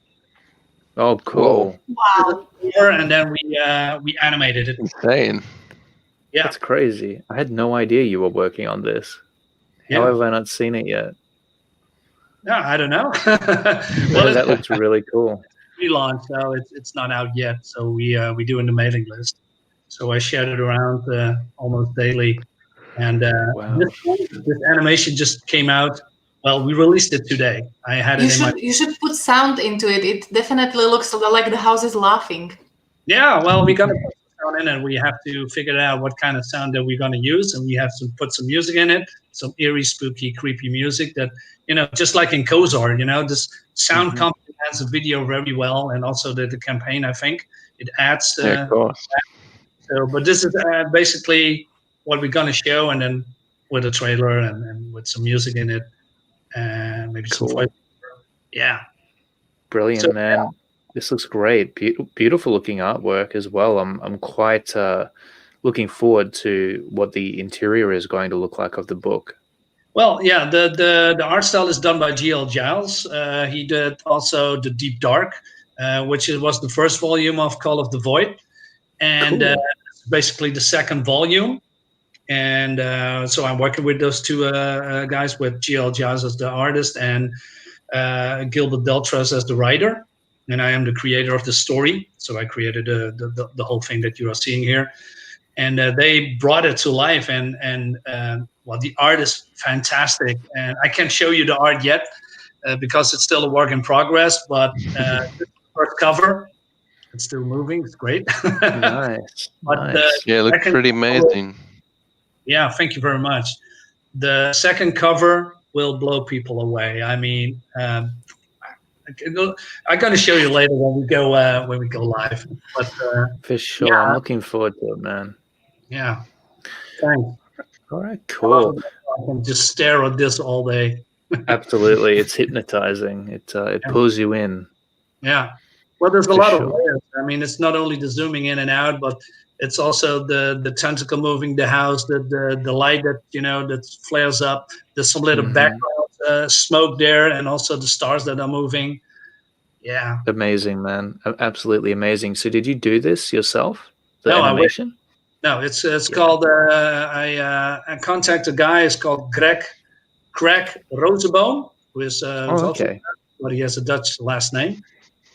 Oh, cool. wow, And then we animated it. Insane. Yeah. That's crazy. I had no idea you were working on this. How Yeah. have I not seen it yet? No, I don't know. Well, that looks really cool. Pre-launch, so it's not out yet. So we do in the mailing list. So I shared it around almost daily, and Wow. this animation just came out. Well, we released it today. I had it in my. you should put sound into it. It definitely looks like the house is laughing. Yeah, well, we're gonna put some sound in, and we have to figure out what kind of sound that we're gonna use, and we have to put some music in it, some eerie, spooky, creepy music that just like in KOZOR, this sound complements the video very well, and also the campaign. I think it adds. Yeah, of course. So, but this is basically what we're gonna show, and then with a trailer and with some music in it, and maybe some Cool. voice. Yeah. Brilliant, So, man. This looks great. Beautiful looking artwork as well. I'm quite looking forward to what the interior is going to look like of the book. Well, yeah, the art style is done by G.L. Giles. He did also the Deep Dark, which was the first volume of Call of the Void, and Cool. basically the second volume. And so I'm working with those two guys, with G.L. Giles as the artist and Gilbert Deltras as the writer. And I am the creator of the story. So I created the whole thing that you are seeing here. And they brought it to life. And well, the art is fantastic. And I can't show you the art yet because it's still a work in progress. But the first cover, it's still moving. It's great. Nice. But, Nice. Yeah, it looks pretty amazing. Yeah, thank you very much. The second cover will blow people away. I mean, I'm going to show you later when we go live. But For sure. yeah. I'm looking forward to it, man. yeah, Thanks. All right, cool. I can just stare at this all day. Absolutely, it's hypnotizing. It pulls you in. Yeah. Well, there's a For lot sure. of layers. I mean, it's not only the zooming in and out, but it's also the tentacle moving the house, the light that that flares up. There's some little Mhm. background smoke there, and also the stars that are moving. Yeah. Amazing, man. Absolutely amazing. So, did you do this yourself? The No, animation? No, it's Yeah. called. I contacted a guy. It's called Greg Rosenboom, who is who's also, Okay. but he has a Dutch last name.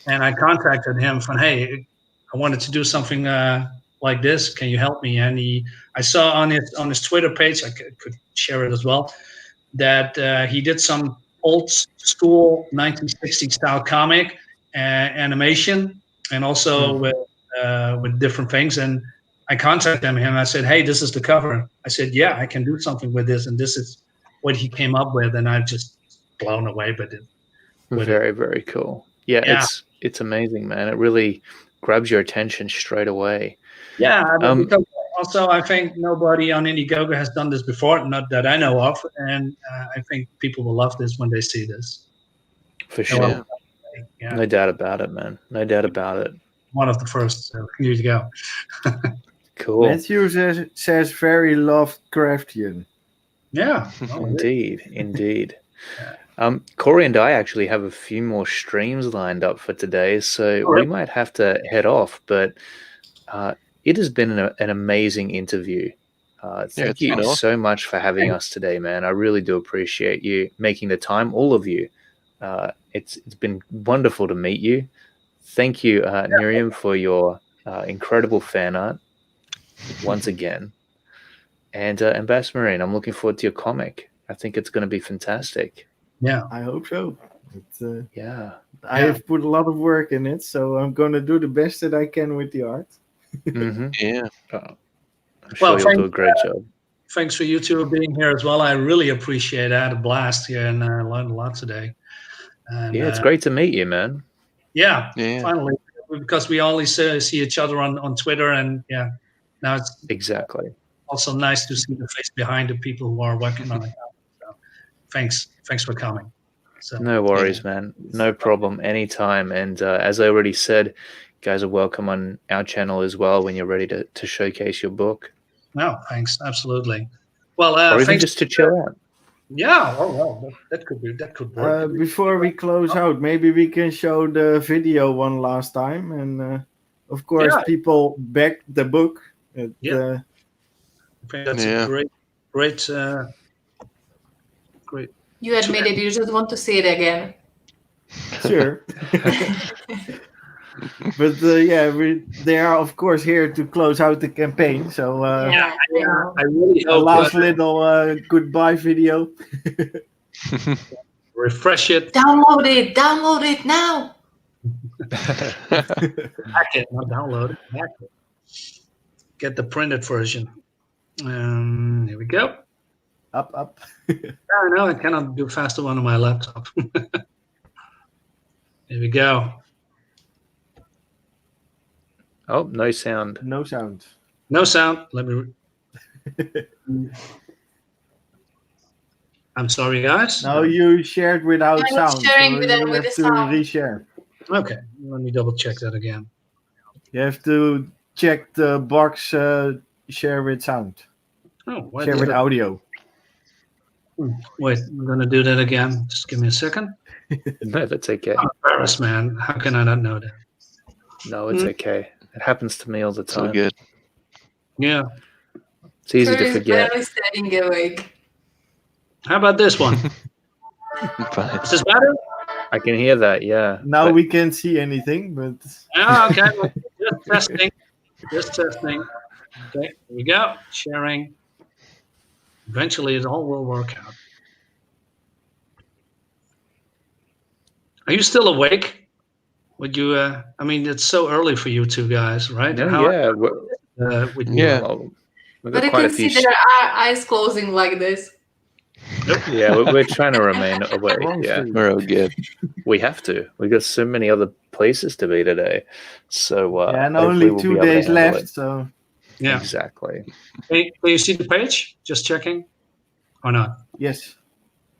And I contacted him from, hey, I wanted to do something like this. Can you help me? And I saw on his Twitter page, I could share it as well, that he did some old school 1960s style comic animation, and also with different things. And I contacted him and I said, hey, this is the cover. I said, yeah, I can do something with this, and this is what he came up with, and I'm just blown away with it. Very, very cool. Yeah, it's amazing, man. It really grabs your attention straight away. Yeah, because also I think nobody on Indiegogo has done this before, not that I know of, and I think people will love this when they see this. For sure. Yeah. No doubt about it, man. No doubt about it. One of the first. So here you go. Cool. Matthew says very Lovecraftian. Yeah. Indeed. Korey and I actually have a few more streams lined up for today, so we might have to head off, but it has been an amazing interview. Thank you so much for having us today, man. I really do appreciate you making the time, all of you. It's been wonderful to meet you. Thank you, Miriam, for your incredible fan art once again. And Bass Marine, I'm looking forward to your comic. I think it's going to be fantastic. Yeah, I hope so. I have put a lot of work in it, so I'm going to do the best that I can with the art. Mm-hmm. Yeah. I'm sure you'll do a great job. Thanks for you two being here as well. I really appreciate it. I had a blast here and I learned a lot today. And, it's great to meet you, man. Yeah, finally, because we only see each other on Twitter, and now it's exactly also nice to see the face behind the people who are working on it. So, thanks for coming. So, no worries, man. No problem. Anytime. And as I already said, guys are welcome on our channel as well when you're ready to showcase your book. No, thanks. Absolutely. Well, or even thanks just to chill out. Yeah. Oh well, that could work. Before we close out, maybe we can show the video one last time, and of course, people back the book. I think that's a great. You admit it. You just want to see it again. Sure. But they are of course here to close out the campaign. So I really hope last little goodbye video. Refresh it. Download it now. Hack it, not download it. Hack it. Get the printed version. Here we go. Up. No, I cannot do faster one on my laptop. Here we go. Oh, no sound. No sound. No sound. Let me. I'm sorry, guys. No, you shared without sound. Sharing so with you the have to sound. Reshare. Okay, let me double check that again. You have to check the box. Share with sound. Oh, share with audio. Wait, I'm gonna do that again. Just give me a second. No, that's okay. I'm embarrassed, man. How can I not know that? No, it's okay. It happens to me all the time. So good. Yeah. It's easy to forget. Barely staying awake. How about this one? Is this better? I can hear that, yeah. Now we can't see anything, but... Oh, okay. Just testing. Okay, here we go. Sharing. Eventually, it all will work out. Are you still awake? Would you? I mean, it's so early for you two guys, right? No, we've got But I quite a can few. see their eyes closing like this. Yeah, we're trying to remain awake. Yeah, we're all good. We have to. We've got so many other places to be today. So and only 2 days left. So Yeah. Exactly. Hey, can you see the page? Just checking. Or not? Yes.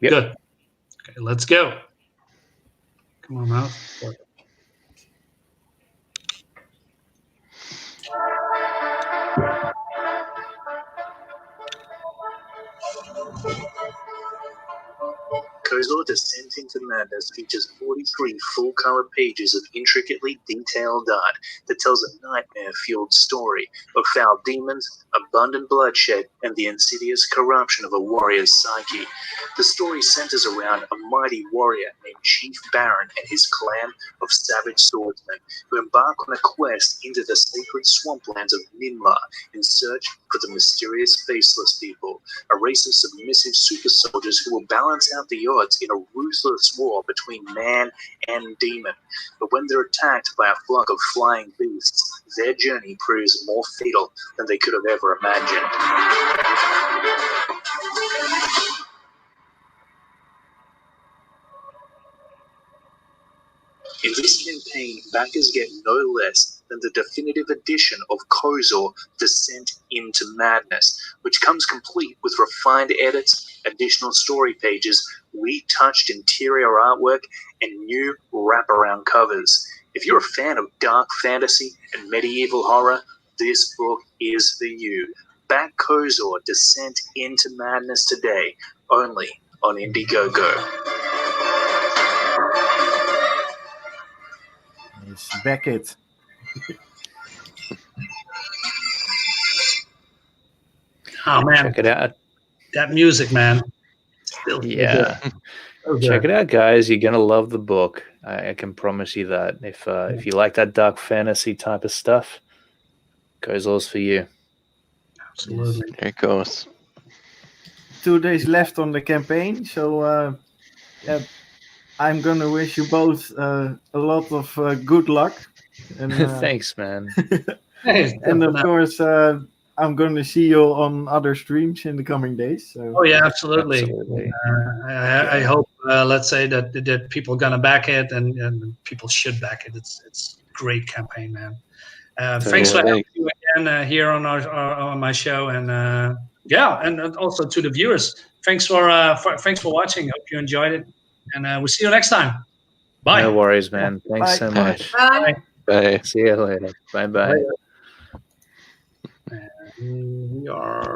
Yep. Good. Okay, let's go. Come on, mouse. KOZOR Descent into Madness features 43 full-color pages of intricately detailed art that tells a nightmare-fueled story of foul demons, abundant bloodshed, and the insidious corruption of a warrior's psyche. The story centers around a mighty warrior named Chief Barton and his clan of savage swordsmen who embark on a quest into the sacred swamplands of Ninla in search for the mysterious Faceless People, a race of submissive super soldiers who will balance out the odds in a ruthless war between man and demon. But when they're attacked by a flock of flying beasts, their journey proves more fatal than they could have ever imagined. In this campaign, backers get no less than the definitive edition of KOZOR Descent into Madness, which comes complete with refined edits, additional story pages, retouched interior artwork, and new wraparound covers. If you're a fan of dark fantasy and medieval horror, this book is for you. Back KOZOR Descent into Madness today, only on Indiegogo. Yes, back it. Oh man, Check it out. that music, man. Still so Yeah. good. So Check good. it out, guys. You're gonna love the book. I can promise you that. If you like that dark fantasy type of stuff, KOZOR's for you. Absolutely. There it goes. 2 days left on the campaign, so yeah, I'm gonna wish you both a lot of good luck. And Thanks, man. Hey, and of definitely. course, I'm gonna see you on other streams in the coming days. So Oh yeah, absolutely. Absolutely. I hope, let's say that people are gonna back it, and people should back it. It's a great campaign, man. Thanks for having Totally. you again here on on my show, and yeah, and also to the viewers. Thanks for watching. Hope you enjoyed it, and we'll see you next time. Bye. No worries, man. Thanks Bye. so much. Bye. Bye. See you later. Bye bye. We are.